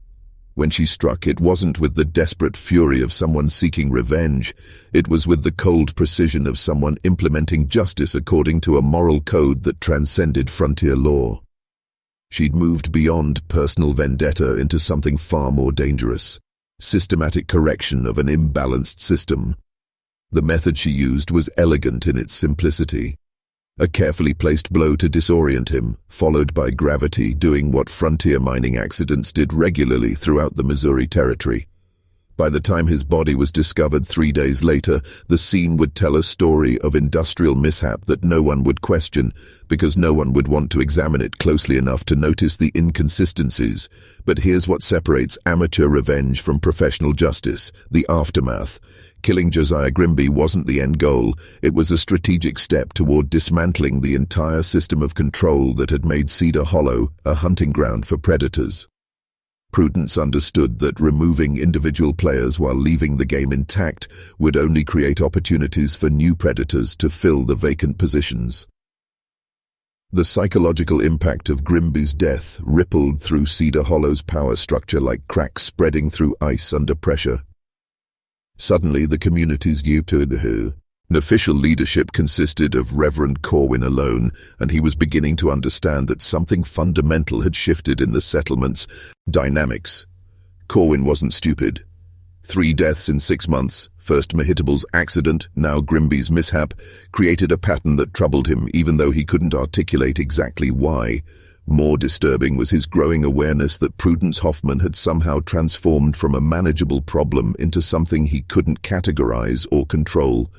When she struck, it wasn't with the desperate fury of someone seeking revenge. It was with the cold precision of someone implementing justice according to a moral code that transcended frontier law. She'd moved beyond personal vendetta into something far more dangerous: systematic correction of an imbalanced system. The method she used was elegant in its simplicity. A carefully placed blow to disorient him, followed by gravity doing what frontier mining accidents did regularly throughout the Missouri Territory. By the time his body was discovered 3 days later, the scene would tell a story of industrial mishap that no one would question, because no one would want to examine it closely enough to notice the inconsistencies. But here's what separates amateur revenge from professional justice: the aftermath. Killing Josiah Grimby wasn't the end goal. It was a strategic step toward dismantling the entire system of control that had made Cedar Hollow a hunting ground for predators. Prudence understood that removing individual players while leaving the game intact would only create opportunities for new predators to fill the vacant positions. The psychological impact of Grimby's death rippled through Cedar Hollow's power structure like cracks spreading through ice under pressure. Suddenly, the community's official leadership consisted of Reverend Corwin alone, and he was beginning to understand that something fundamental had shifted in the settlement's dynamics. Corwin wasn't stupid. 3 deaths in 6 months, first Mehitable's accident, now Grimby's mishap, created a pattern that troubled him even though he couldn't articulate exactly why. More disturbing was his growing awareness that Prudence Hoffman had somehow transformed from a manageable problem into something he couldn't categorize or control.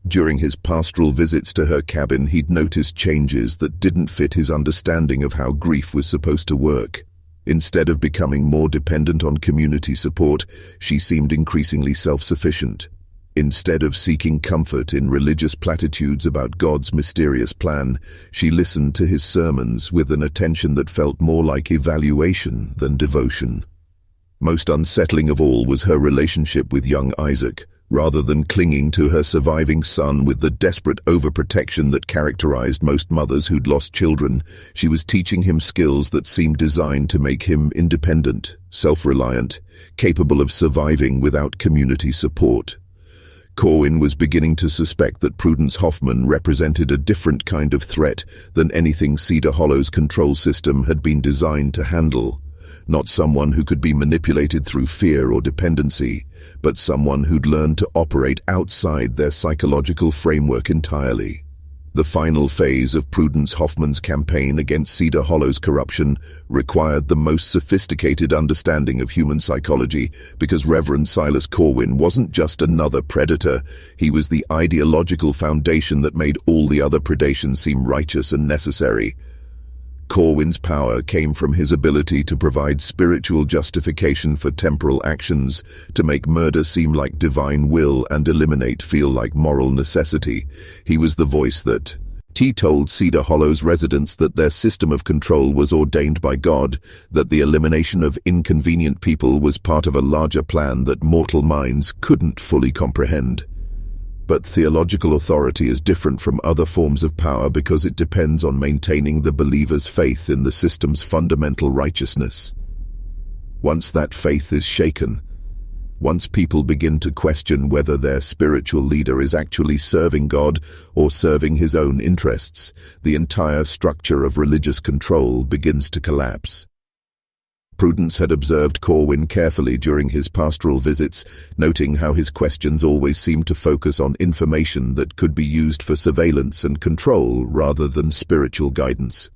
During his pastoral visits to her cabin, he'd noticed changes that didn't fit his understanding of how grief was supposed to work. Instead of becoming more dependent on community support, she seemed increasingly self-sufficient. Instead of seeking comfort in religious platitudes about God's mysterious plan, she listened to his sermons with an attention that felt more like evaluation than devotion. Most unsettling of all was her relationship with young Isaac. Rather than clinging to her surviving son with the desperate overprotection that characterized most mothers who'd lost children, she was teaching him skills that seemed designed to make him independent, self-reliant, capable of surviving without community support. Corwin was beginning to suspect that Prudence Hoffman represented a different kind of threat than anything Cedar Hollow's control system had been designed to handle. Not someone who could be manipulated through fear or dependency, but someone who'd learned to operate outside their psychological framework entirely. The final phase of Prudence Hoffman's campaign against Cedar Hollow's corruption required the most sophisticated understanding of human psychology, because Reverend Silas Corwin wasn't just another predator. He was the ideological foundation that made all the other predation seem righteous and necessary. Corwin's power came from his ability to provide spiritual justification for temporal actions, to make murder seem like divine will and eliminate feel like moral necessity. He was the voice that told Cedar Hollow's residents that their system of control was ordained by God, that the elimination of inconvenient people was part of a larger plan that mortal minds couldn't fully comprehend. But theological authority is different from other forms of power because it depends on maintaining the believer's faith in the system's fundamental righteousness. Once that faith is shaken, once people begin to question whether their spiritual leader is actually serving God or serving his own interests, the entire structure of religious control begins to collapse. Prudence had observed Corwin carefully during his pastoral visits, noting how his questions always seemed to focus on information that could be used for surveillance and control rather than spiritual guidance.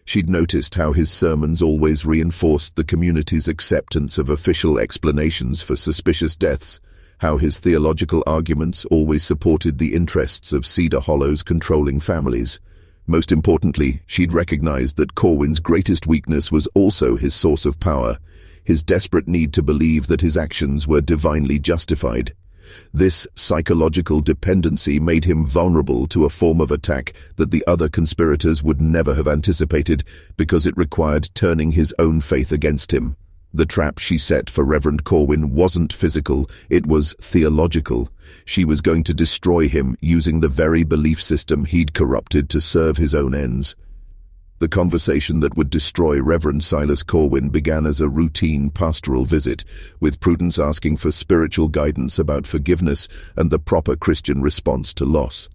She'd noticed how his sermons always reinforced the community's acceptance of official explanations for suspicious deaths, how his theological arguments always supported the interests of Cedar Hollow's controlling families. Most importantly, she'd recognized that Corwin's greatest weakness was also his source of power, his desperate need to believe that his actions were divinely justified. This psychological dependency made him vulnerable to a form of attack that the other conspirators would never have anticipated because it required turning his own faith against him. The trap she set for Reverend Corwin wasn't physical, it was theological. She was going to destroy him using the very belief system he'd corrupted to serve his own ends. The conversation that would destroy Reverend Silas Corwin began as a routine pastoral visit, with Prudence asking for spiritual guidance about forgiveness and the proper Christian response to loss.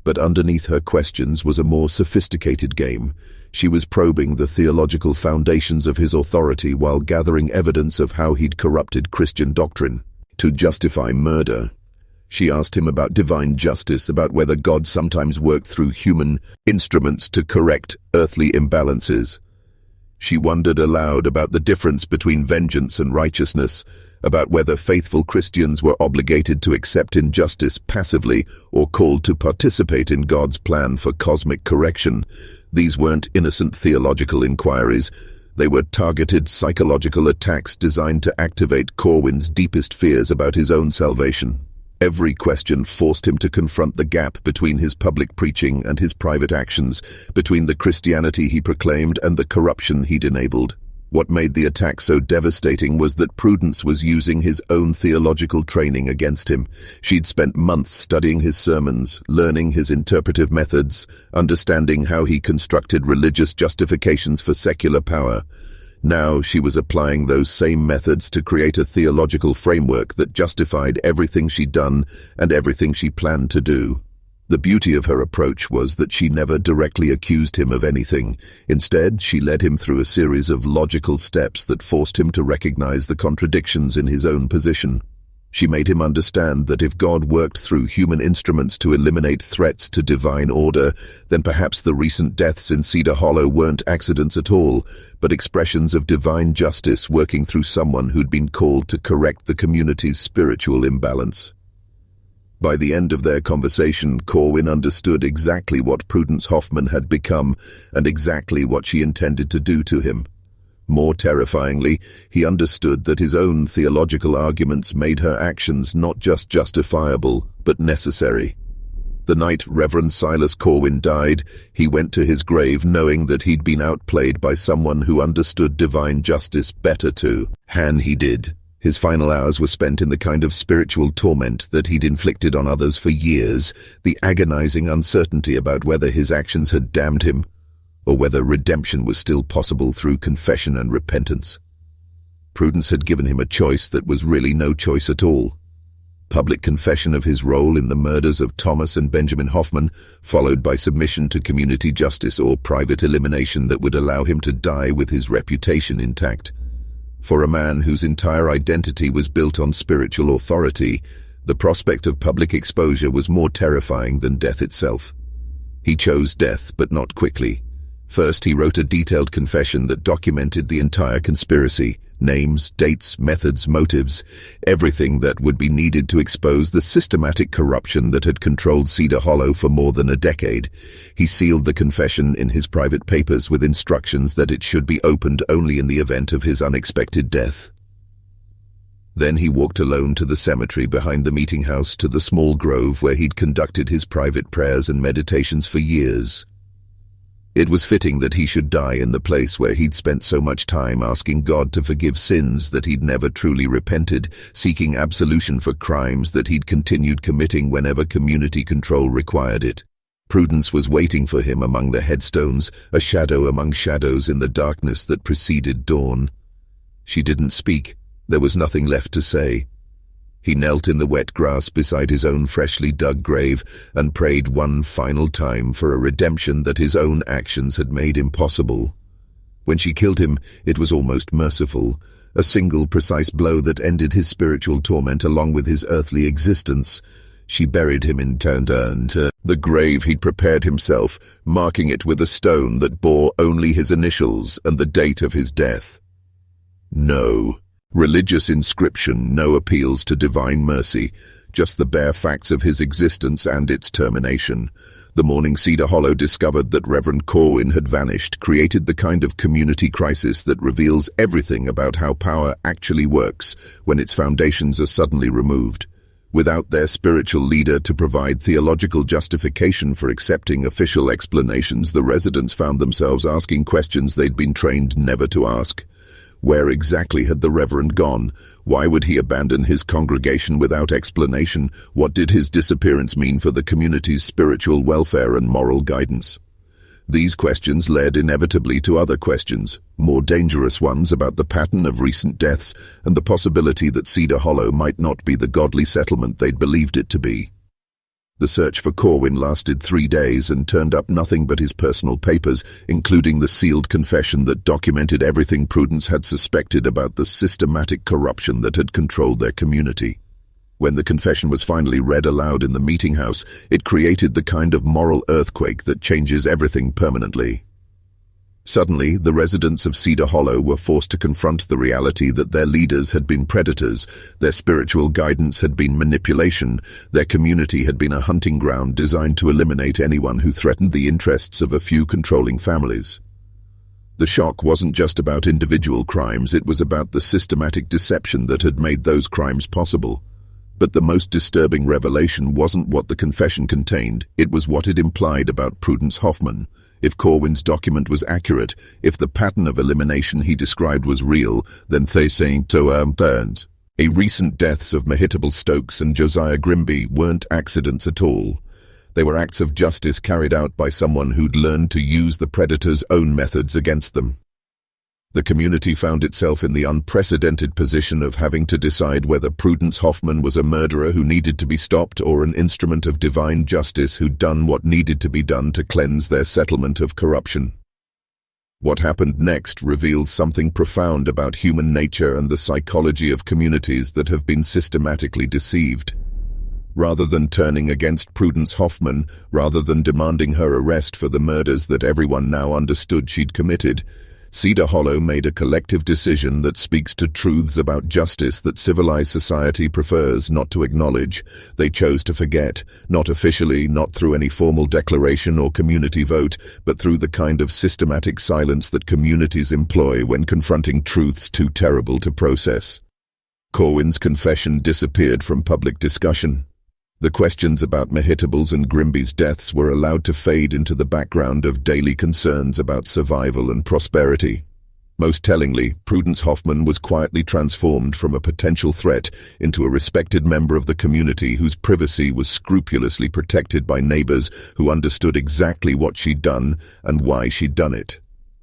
But underneath her questions was a more sophisticated game. She was probing the theological foundations of his authority while gathering evidence of how he'd corrupted Christian doctrine. To justify murder, she asked him about divine justice, about whether God sometimes worked through human instruments to correct earthly imbalances. She wondered aloud about the difference between vengeance and righteousness, about whether faithful Christians were obligated to accept injustice passively or called to participate in God's plan for cosmic correction. These weren't innocent theological inquiries. They were targeted psychological attacks designed to activate Corwin's deepest fears about his own salvation. Every question forced him to confront the gap between his public preaching and his private actions, between the Christianity he proclaimed and the corruption he'd enabled. What made the attack so devastating was that Prudence was using his own theological training against him. She'd spent months studying his sermons, learning his interpretive methods, understanding how he constructed religious justifications for secular power. Now she was applying those same methods to create a theological framework that justified everything she'd done and everything she planned to do. The beauty of her approach was that she never directly accused him of anything. Instead, she led him through a series of logical steps that forced him to recognize the contradictions in his own position. She made him understand that if God worked through human instruments to eliminate threats to divine order, then perhaps the recent deaths in Cedar Hollow weren't accidents at all, but expressions of divine justice working through someone who'd been called to correct the community's spiritual imbalance. By the end of their conversation, Corwin understood exactly what Prudence Hoffman had become and exactly what she intended to do to him. More terrifyingly, he understood that his own theological arguments made her actions not just justifiable, but necessary. The night Reverend Silas Corwin died, he went to his grave knowing that he'd been outplayed by someone who understood divine justice better than he did. His final hours were spent in the kind of spiritual torment that he'd inflicted on others for years, the agonizing uncertainty about whether his actions had damned him, or whether redemption was still possible through confession and repentance. Prudence had given him a choice that was really no choice at all. Public confession of his role in the murders of Thomas and Benjamin Hoffman, followed by submission to community justice or private elimination that would allow him to die with his reputation intact. For a man whose entire identity was built on spiritual authority, the prospect of public exposure was more terrifying than death itself. He chose death, but not quickly. First, he wrote a detailed confession that documented the entire conspiracy, names, dates, methods, motives, everything that would be needed to expose the systematic corruption that had controlled Cedar Hollow for more than a decade. He sealed the confession in his private papers with instructions that it should be opened only in the event of his unexpected death. Then he walked alone to the cemetery behind the meeting house, to the small grove where he'd conducted his private prayers and meditations for years. It was fitting that he should die in the place where he'd spent so much time asking God to forgive sins that he'd never truly repented, seeking absolution for crimes that he'd continued committing whenever community control required it. Prudence was waiting for him among the headstones, a shadow among shadows in the darkness that preceded dawn. She didn't speak. There was nothing left to say. He knelt in the wet grass beside his own freshly dug grave and prayed one final time for a redemption that his own actions had made impossible. When she killed him, it was almost merciful, a single precise blow that ended his spiritual torment along with his earthly existence. She buried him in the grave he'd prepared himself, marking it with a stone that bore only his initials and the date of his death. No religious inscription, no appeals to divine mercy, just the bare facts of his existence and its termination. The morning Cedar Hollow discovered that Reverend Corwin had vanished, created the kind of community crisis that reveals everything about how power actually works when its foundations are suddenly removed. Without their spiritual leader to provide theological justification for accepting official explanations, the residents found themselves asking questions they'd been trained never to ask. Where exactly had the Reverend gone? Why would he abandon his congregation without explanation? What did his disappearance mean for the community's spiritual welfare and moral guidance? These questions led inevitably to other questions, more dangerous ones about the pattern of recent deaths and the possibility that Cedar Hollow might not be the godly settlement they'd believed it to be. The search for Corwin lasted 3 days and turned up nothing but his personal papers, including the sealed confession that documented everything Prudence had suspected about the systematic corruption that had controlled their community. When the confession was finally read aloud in the meeting house, it created the kind of moral earthquake that changes everything permanently. Suddenly, the residents of Cedar Hollow were forced to confront the reality that their leaders had been predators, their spiritual guidance had been manipulation, their community had been a hunting ground designed to eliminate anyone who threatened the interests of a few controlling families. The shock wasn't just about individual crimes, it was about the systematic deception that had made those crimes possible. But the most disturbing revelation wasn't what the confession contained, it was what it implied about Prudence Hoffman. If Corwin's document was accurate, if the pattern of elimination he described was real, then they saying to Burns. Recent deaths of Macabre Stokes and Josiah Grimby weren't accidents at all. They were acts of justice carried out by someone who'd learned to use the predator's own methods against them. The community found itself in the unprecedented position of having to decide whether Prudence Hoffman was a murderer who needed to be stopped or an instrument of divine justice who'd done what needed to be done to cleanse their settlement of corruption. What happened next reveals something profound about human nature and the psychology of communities that have been systematically deceived. Rather than turning against Prudence Hoffman, rather than demanding her arrest for the murders that everyone now understood she'd committed, Cedar Hollow made a collective decision that speaks to truths about justice that civilized society prefers not to acknowledge. They chose to forget, not officially, not through any formal declaration or community vote, but through the kind of systematic silence that communities employ when confronting truths too terrible to process. Corwin's confession disappeared from public discussion. The questions about Macabre and Grimby's deaths were allowed to fade into the background of daily concerns about survival and prosperity. Most tellingly, Prudence Hoffman was quietly transformed from a potential threat into a respected member of the community whose privacy was scrupulously protected by neighbors who understood exactly what she'd done and why she'd done it.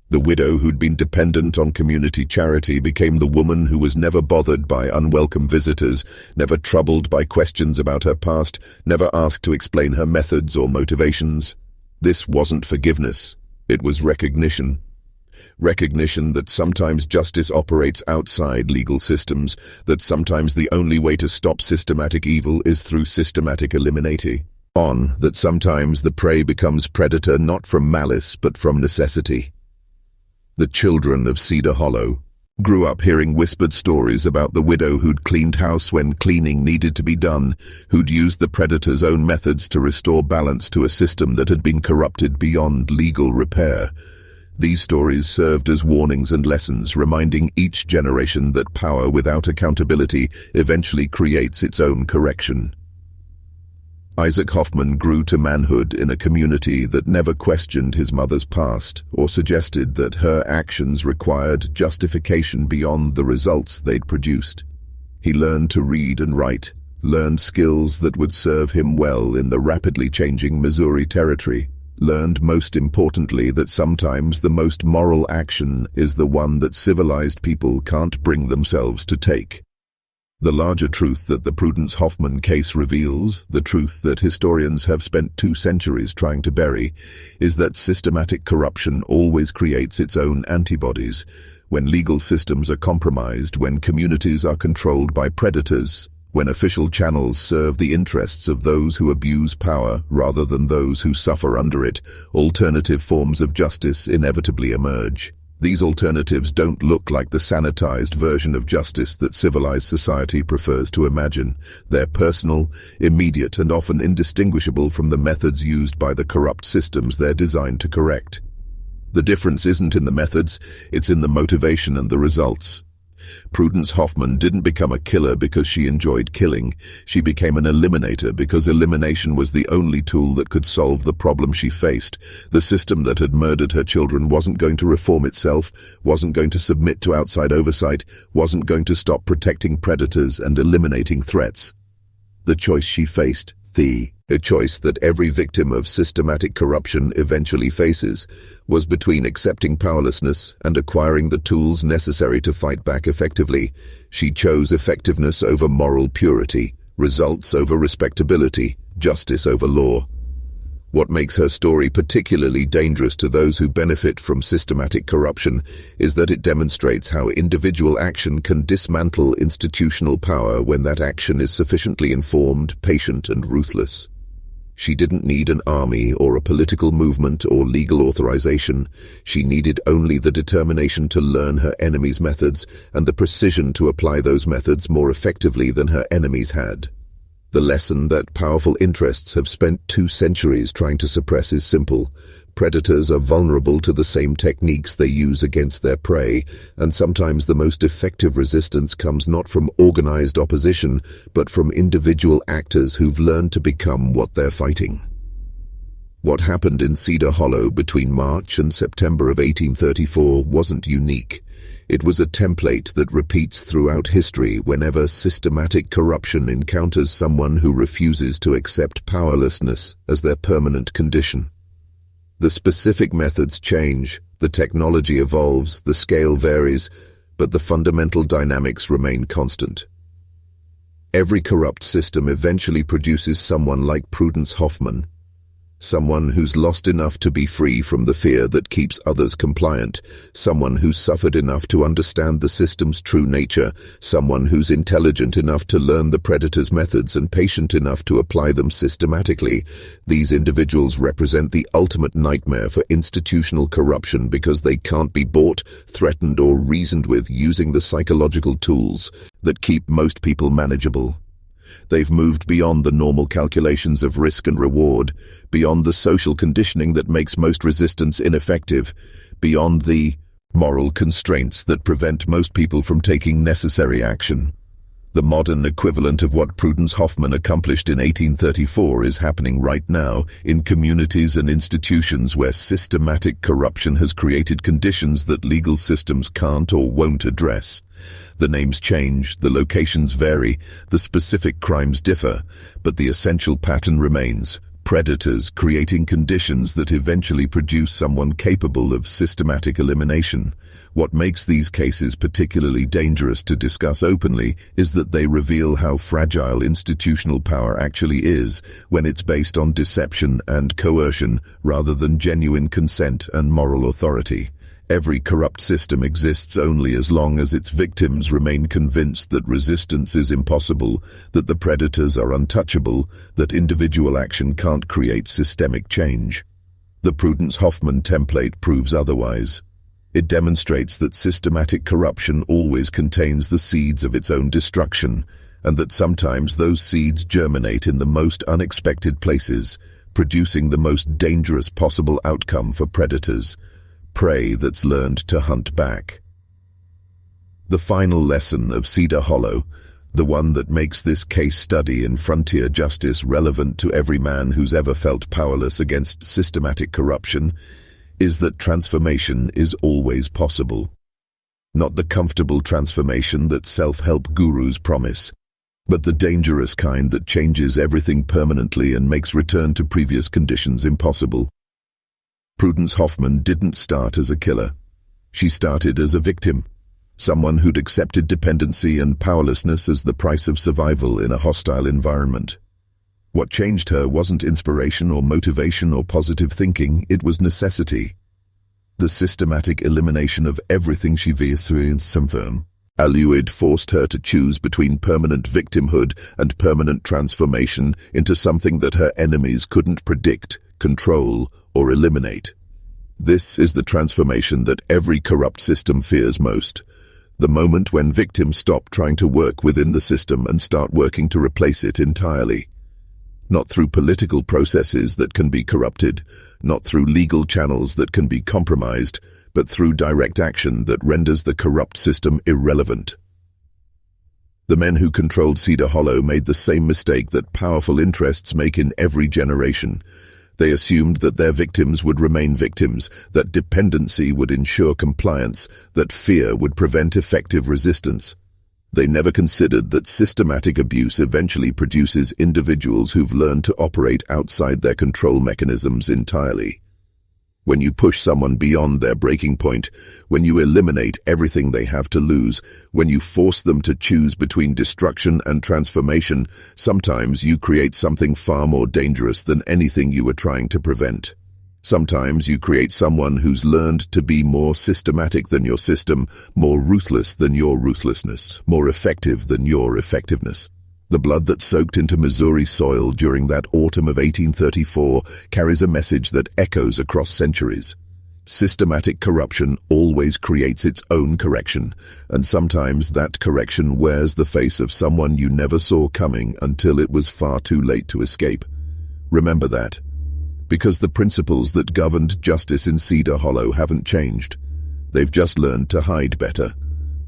The widow who'd been dependent on community charity became the woman who was never bothered by unwelcome visitors, never troubled by questions about her past, never asked to explain her methods or motivations. This wasn't forgiveness. It was recognition. Recognition that sometimes justice operates outside legal systems, that sometimes the only way to stop systematic evil is through systematic eliminating. That sometimes the prey becomes predator not from malice but from necessity. The children of Cedar Hollow grew up hearing whispered stories about the widow who'd cleaned house when cleaning needed to be done, who'd used the predator's own methods to restore balance to a system that had been corrupted beyond legal repair. These stories served as warnings and lessons, reminding each generation that power without accountability eventually creates its own correction. Isaac Hoffman grew to manhood in a community that never questioned his mother's past or suggested that her actions required justification beyond the results they'd produced. He learned to read and write, learned skills that would serve him well in the rapidly changing Missouri Territory, learned most importantly that sometimes the most moral action is the one that civilized people can't bring themselves to take. The larger truth that the Prudence Hoffman case reveals, the truth that historians have spent 2 centuries trying to bury, is that systematic corruption always creates its own antibodies. When legal systems are compromised, when communities are controlled by predators, when official channels serve the interests of those who abuse power rather than those who suffer under it, alternative forms of justice inevitably emerge. These alternatives don't look like the sanitized version of justice that civilized society prefers to imagine. They're personal, immediate, and often indistinguishable from the methods used by the corrupt systems they're designed to correct. The difference isn't in the methods, it's in the motivation and the results. Prudence Hoffman didn't become a killer because she enjoyed killing. She became an eliminator because elimination was the only tool that could solve the problem she faced. The system that had murdered her children wasn't going to reform itself, wasn't going to submit to outside oversight, wasn't going to stop protecting predators and eliminating threats. The choice she faced, a choice that every victim of systematic corruption eventually faces, was between accepting powerlessness and acquiring the tools necessary to fight back effectively. She chose effectiveness over moral purity, results over respectability, justice over law. What makes her story particularly dangerous to those who benefit from systematic corruption is that it demonstrates how individual action can dismantle institutional power when that action is sufficiently informed, patient, and ruthless. She didn't need an army or a political movement or legal authorization. She needed only the determination to learn her enemy's methods and the precision to apply those methods more effectively than her enemies had. The lesson that powerful interests have spent 2 centuries trying to suppress is simple. Predators are vulnerable to the same techniques they use against their prey, and sometimes the most effective resistance comes not from organized opposition, but from individual actors who've learned to become what they're fighting. What happened in Cedar Hollow between March and September of 1834 wasn't unique. It was a template that repeats throughout history whenever systematic corruption encounters someone who refuses to accept powerlessness as their permanent condition. The specific methods change, the technology evolves, the scale varies, but the fundamental dynamics remain constant. Every corrupt system eventually produces someone like Prudence Hoffman, someone who's lost enough to be free from the fear that keeps others compliant, someone who's suffered enough to understand the system's true nature, someone who's intelligent enough to learn the predator's methods and patient enough to apply them systematically. These individuals represent the ultimate nightmare for institutional corruption because they can't be bought, threatened, or reasoned with using the psychological tools that keep most people manageable. They've moved beyond the normal calculations of risk and reward, beyond the social conditioning that makes most resistance ineffective, beyond the moral constraints that prevent most people from taking necessary action. The modern equivalent of what Prudence Hoffman accomplished in 1834 is happening right now in communities and institutions where systematic corruption has created conditions that legal systems can't or won't address. The names change, the locations vary, the specific crimes differ, but the essential pattern remains. Predators creating conditions that eventually produce someone capable of systematic elimination. What makes these cases particularly dangerous to discuss openly is that they reveal how fragile institutional power actually is when it's based on deception and coercion rather than genuine consent and moral authority. Every corrupt system exists only as long as its victims remain convinced that resistance is impossible, that the predators are untouchable, that individual action can't create systemic change. The Prudence Hoffman template proves otherwise. It demonstrates that systematic corruption always contains the seeds of its own destruction, and that sometimes those seeds germinate in the most unexpected places, producing the most dangerous possible outcome for predators. Prey that's learned to hunt back. The final lesson of Cedar Hollow, The one that makes this case study in frontier justice relevant to every man who's ever felt powerless against systematic corruption is that transformation is always possible. Not the comfortable transformation that self-help gurus promise, but the dangerous kind that changes everything permanently and makes return to previous conditions impossible. Prudence Hoffman didn't start as a killer. She started as a victim, someone who'd accepted dependency and powerlessness as the price of survival in a hostile environment. What changed her wasn't inspiration or motivation or positive thinking, it was necessity. The systematic elimination of everything she experienced forced her to choose between permanent victimhood and permanent transformation into something that her enemies couldn't predict, control, or eliminate. This is the transformation that every corrupt system fears most. The moment when victims stop trying to work within the system and start working to replace it entirely. Not through political processes that can be corrupted, not through legal channels that can be compromised, but through direct action that renders the corrupt system irrelevant. The men who controlled Cedar Hollow made the same mistake that powerful interests make in every generation. They assumed that their victims would remain victims, that dependency would ensure compliance, that fear would prevent effective resistance. They never considered that systematic abuse eventually produces individuals who've learned to operate outside their control mechanisms entirely. When you push someone beyond their breaking point, when you eliminate everything they have to lose, when you force them to choose between destruction and transformation, sometimes you create something far more dangerous than anything you were trying to prevent. Sometimes you create someone who's learned to be more systematic than your system, more ruthless than your ruthlessness, more effective than your effectiveness. The blood that soaked into Missouri soil during that autumn of 1834 carries a message that echoes across centuries. Systematic corruption always creates its own correction, and sometimes that correction wears the face of someone you never saw coming until it was far too late to escape. Remember that. Because the principles that governed justice in Cedar Hollow haven't changed. They've just learned to hide better.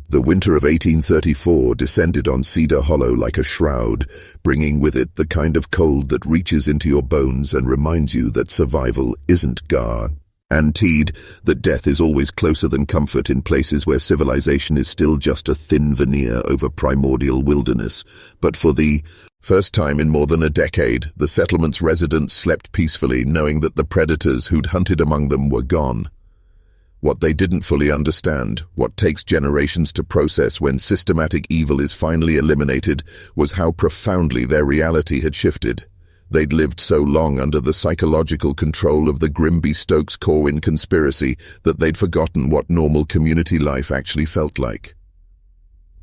The winter of 1834 descended on Cedar Hollow like a shroud, bringing with it the kind of cold that reaches into your bones and reminds you that survival isn't guaranteed, that death is always closer than comfort in places where civilization is still just a thin veneer over primordial wilderness. But for the first time in more than a decade, the settlement's residents slept peacefully, knowing that the predators who'd hunted among them were gone. What they didn't fully understand, what takes generations to process when systematic evil is finally eliminated, was how profoundly their reality had shifted. They'd lived so long under the psychological control of the Grimby-Stokes-Corwin conspiracy that they'd forgotten what normal community life actually felt like.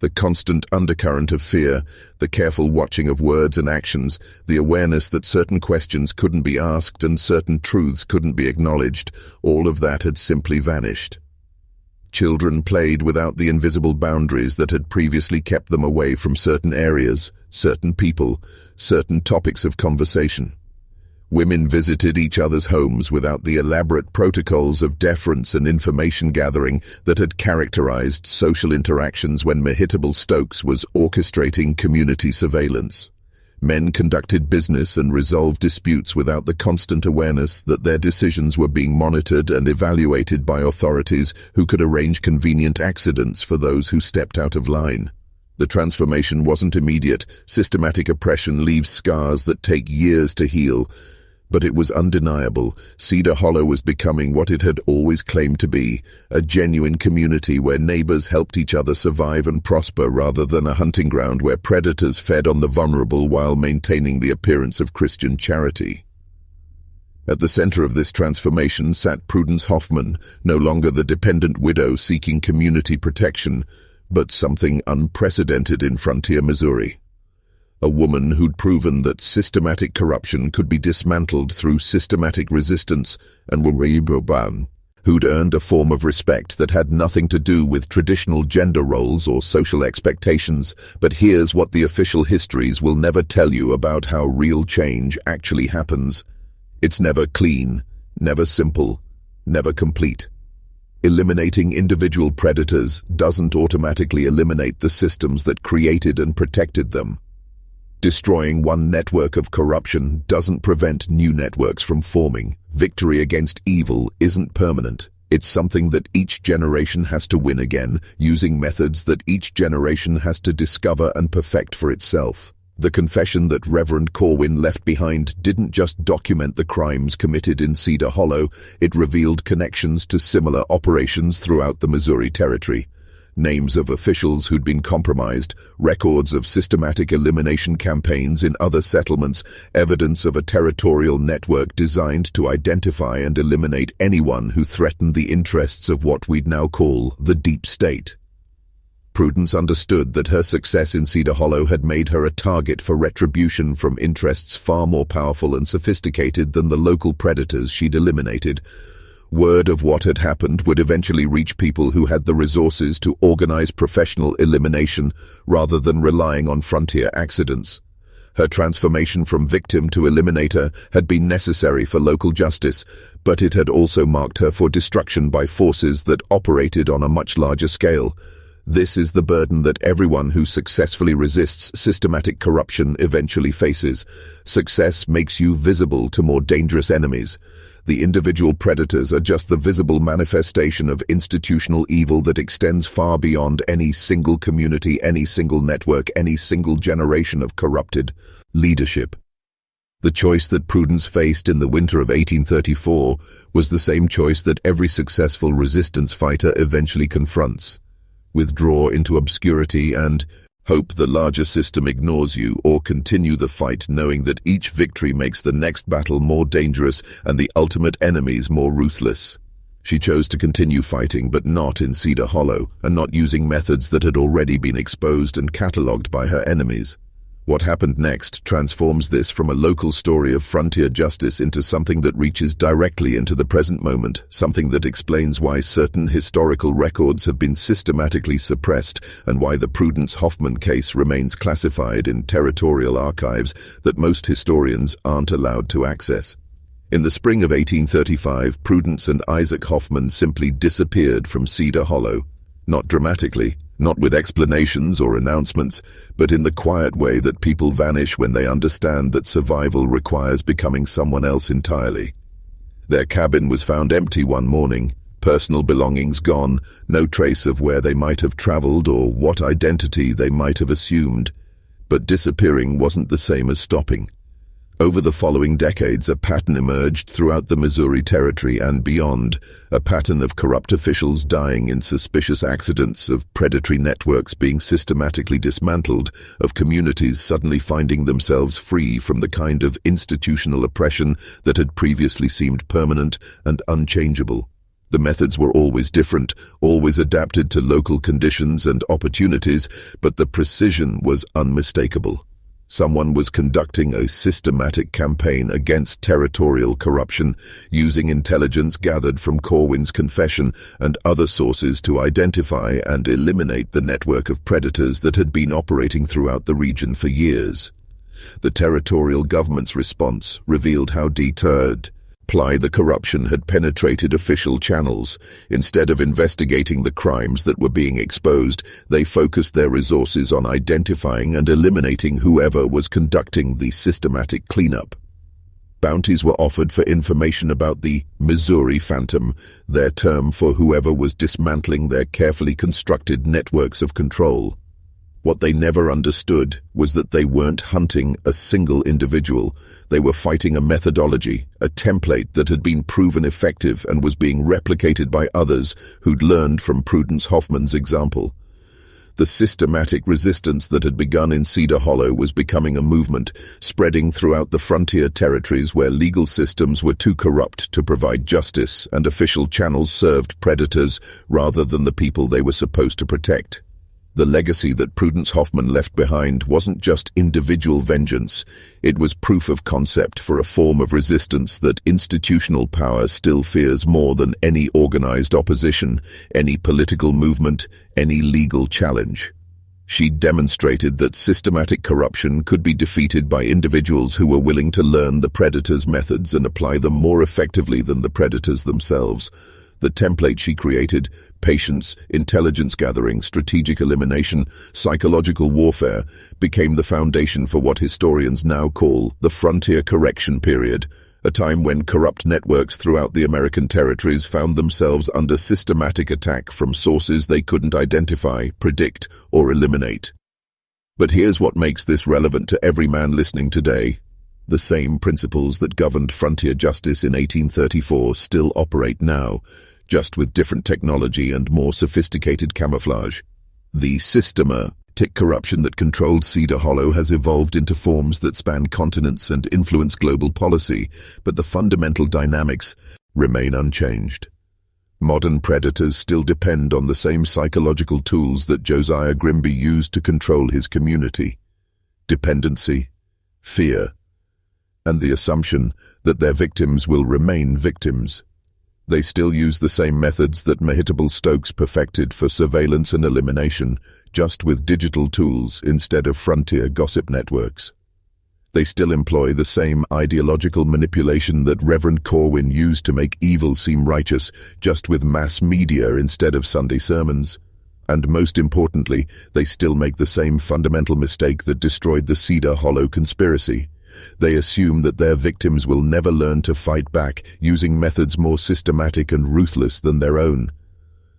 The constant undercurrent of fear, the careful watching of words and actions, the awareness that certain questions couldn't be asked and certain truths couldn't be acknowledged, all of that had simply vanished. Children played without the invisible boundaries that had previously kept them away from certain areas, certain people, certain topics of conversation. Women visited each other's homes without the elaborate protocols of deference and information gathering that had characterized social interactions when Mehitable Stokes was orchestrating community surveillance. Men conducted business and resolved disputes without the constant awareness that their decisions were being monitored and evaluated by authorities who could arrange convenient accidents for those who stepped out of line. The transformation wasn't immediate. Systematic oppression leaves scars that take years to heal. But it was undeniable. Cedar Hollow was becoming what it had always claimed to be, a genuine community where neighbors helped each other survive and prosper rather than a hunting ground where predators fed on the vulnerable while maintaining the appearance of Christian charity. At the center of this transformation sat Prudence Hoffman, no longer the dependent widow seeking community protection, but something unprecedented in frontier Missouri. A woman who'd proven that systematic corruption could be dismantled through systematic resistance and who'd earned a form of respect that had nothing to do with traditional gender roles or social expectations. But here's what the official histories will never tell you about how real change actually happens. It's never clean, never simple, never complete. Eliminating individual predators doesn't automatically eliminate the systems that created and protected them. Destroying one network of corruption doesn't prevent new networks from forming. Victory against evil isn't permanent. It's something that each generation has to win again, using methods that each generation has to discover and perfect for itself. The confession that Reverend Corwin left behind didn't just document the crimes committed in Cedar Hollow, it revealed connections to similar operations throughout the Missouri Territory. Names of officials who'd been compromised, records of systematic elimination campaigns in other settlements, evidence of a territorial network designed to identify and eliminate anyone who threatened the interests of what we'd now call the deep state. Prudence understood that her success in Cedar Hollow had made her a target for retribution from interests far more powerful and sophisticated than the local predators she'd eliminated. Word of what had happened would eventually reach people who had the resources to organize professional elimination rather than relying on frontier accidents. Her transformation from victim to eliminator had been necessary for local justice, but it had also marked her for destruction by forces that operated on a much larger scale. This is the burden that everyone who successfully resists systematic corruption eventually faces. Success makes you visible to more dangerous enemies. The individual predators are just the visible manifestation of institutional evil that extends far beyond any single community, any single network, any single generation of corrupted leadership. The choice that Prudence faced in the winter of 1834 was the same choice that every successful resistance fighter eventually confronts. Withdraw into obscurity and hope the larger system ignores you, or continue the fight knowing that each victory makes the next battle more dangerous and the ultimate enemies more ruthless. She chose to continue fighting, but not in Cedar Hollow, and not using methods that had already been exposed and catalogued by her enemies. What happened next transforms this from a local story of frontier justice into something that reaches directly into the present moment, something that explains why certain historical records have been systematically suppressed and why the Prudence Hoffman case remains classified in territorial archives that most historians aren't allowed to access. In the spring of 1835, Prudence and Isaac Hoffman simply disappeared from Cedar Hollow. Not dramatically, not with explanations or announcements, but in the quiet way that people vanish when they understand that survival requires becoming someone else entirely. Their cabin was found empty one morning, personal belongings gone, no trace of where they might have traveled or what identity they might have assumed. But disappearing wasn't the same as stopping. Over the following decades, a pattern emerged throughout the Missouri Territory and beyond, a pattern of corrupt officials dying in suspicious accidents, of predatory networks being systematically dismantled, of communities suddenly finding themselves free from the kind of institutional oppression that had previously seemed permanent and unchangeable. The methods were always different, always adapted to local conditions and opportunities, but the precision was unmistakable. Someone was conducting a systematic campaign against territorial corruption, using intelligence gathered from Corwin's confession and other sources to identify and eliminate the network of predators that had been operating throughout the region for years. The territorial government's response revealed how deterred the corruption had penetrated official channels. Instead of investigating the crimes that were being exposed, they focused their resources on identifying and eliminating whoever was conducting the systematic cleanup. Bounties were offered for information about the Missouri Phantom, their term for whoever was dismantling their carefully constructed networks of control. What they never understood was that they weren't hunting a single individual. They were fighting a methodology, a template that had been proven effective and was being replicated by others who'd learned from Prudence Hoffman's example. The systematic resistance that had begun in Cedar Hollow was becoming a movement, spreading throughout the frontier territories where legal systems were too corrupt to provide justice and official channels served predators rather than the people they were supposed to protect. The legacy that Prudence Hoffman left behind wasn't just individual vengeance, it was proof of concept for a form of resistance that institutional power still fears more than any organized opposition, any political movement, any legal challenge. She demonstrated that systematic corruption could be defeated by individuals who were willing to learn the predators' methods and apply them more effectively than the predators themselves. The template she created, patience, intelligence gathering, strategic elimination, psychological warfare, became the foundation for what historians now call the frontier correction period, a time when corrupt networks throughout the American territories found themselves under systematic attack from sources they couldn't identify, predict, or eliminate. But here's what makes this relevant to every man listening today. The same principles that governed frontier justice in 1834 still operate now, just with different technology and more sophisticated camouflage. The systematic corruption that controlled Cedar Hollow has evolved into forms that span continents and influence global policy, but the fundamental dynamics remain unchanged. Modern predators still depend on the same psychological tools that Josiah Grimby used to control his community: dependency, fear, and the assumption that their victims will remain victims. They still use the same methods that Mehitabel Stokes perfected for surveillance and elimination, just with digital tools instead of frontier gossip networks. They still employ the same ideological manipulation that Reverend Corwin used to make evil seem righteous, just with mass media instead of Sunday sermons. And most importantly, they still make the same fundamental mistake that destroyed the Cedar Hollow conspiracy. They assume that their victims will never learn to fight back, using methods more systematic and ruthless than their own.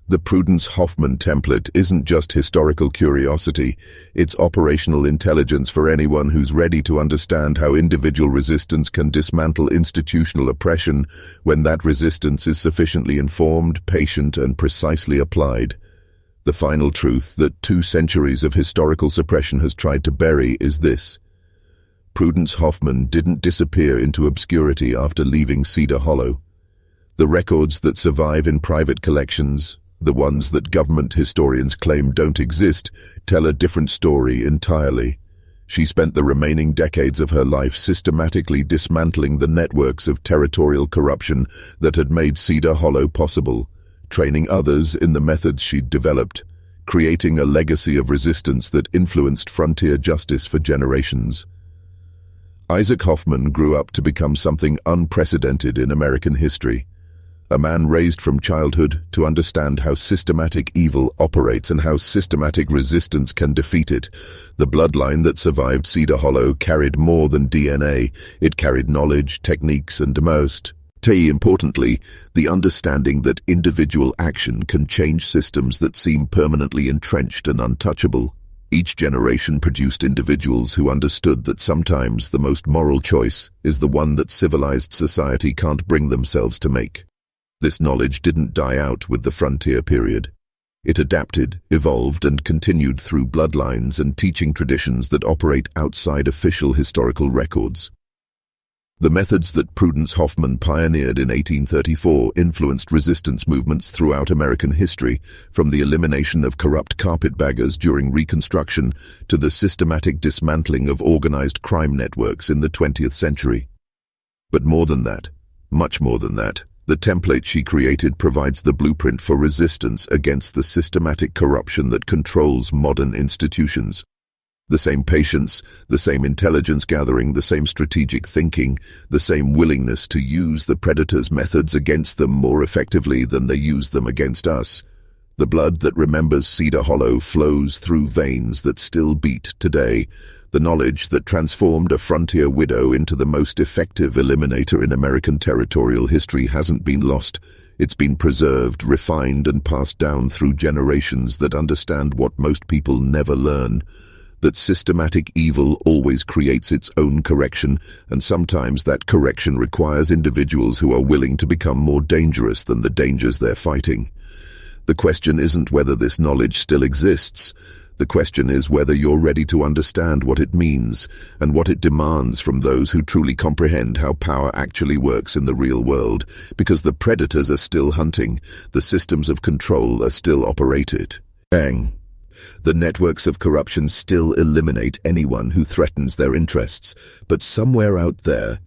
The Prudence Hoffman template isn't just historical curiosity, it's operational intelligence for anyone who's ready to understand how individual resistance can dismantle institutional oppression when that resistance is sufficiently informed, patient, and precisely applied. The final truth that 2 centuries of historical suppression has tried to bury is this: Prudence Hoffman didn't disappear into obscurity after leaving Cedar Hollow. The records that survive in private collections, the ones that government historians claim don't exist, tell a different story entirely. She spent the remaining decades of her life systematically dismantling the networks of territorial corruption that had made Cedar Hollow possible, training others in the methods she'd developed, creating a legacy of resistance that influenced frontier justice for generations. Isaac Hoffman grew up to become something unprecedented in American history. A man raised from childhood to understand how systematic evil operates and how systematic resistance can defeat it. The bloodline that survived Cedar Hollow carried more than DNA. It carried knowledge, techniques, and most importantly, the understanding that individual action can change systems that seem permanently entrenched and untouchable. Each generation produced individuals who understood that sometimes the most moral choice is the one that civilized society can't bring themselves to make. This knowledge didn't die out with the frontier period. It adapted, evolved, and continued through bloodlines and teaching traditions that operate outside official historical records. The methods that Prudence Hoffman pioneered in 1834 influenced resistance movements throughout American history, from the elimination of corrupt carpetbaggers during Reconstruction to the systematic dismantling of organized crime networks in the 20th century. But more than that, much more than that, the template she created provides the blueprint for resistance against the systematic corruption that controls modern institutions. The same patience, the same intelligence gathering, the same strategic thinking, the same willingness to use the predator's methods against them more effectively than they use them against us. The blood that remembers Cedar Hollow flows through veins that still beat today. The knowledge that transformed a frontier widow into the most effective eliminator in American territorial history hasn't been lost. It's been preserved, refined, and passed down through generations that understand what most people never learn: that systematic evil always creates its own correction, and sometimes that correction requires individuals who are willing to become more dangerous than the dangers they're fighting. The question isn't whether this knowledge still exists. The question is whether you're ready to understand what it means and what it demands from those who truly comprehend how power actually works in the real world, because the predators are still hunting, the systems of control are still operated. The networks of corruption still eliminate anyone who threatens their interests, but somewhere out there,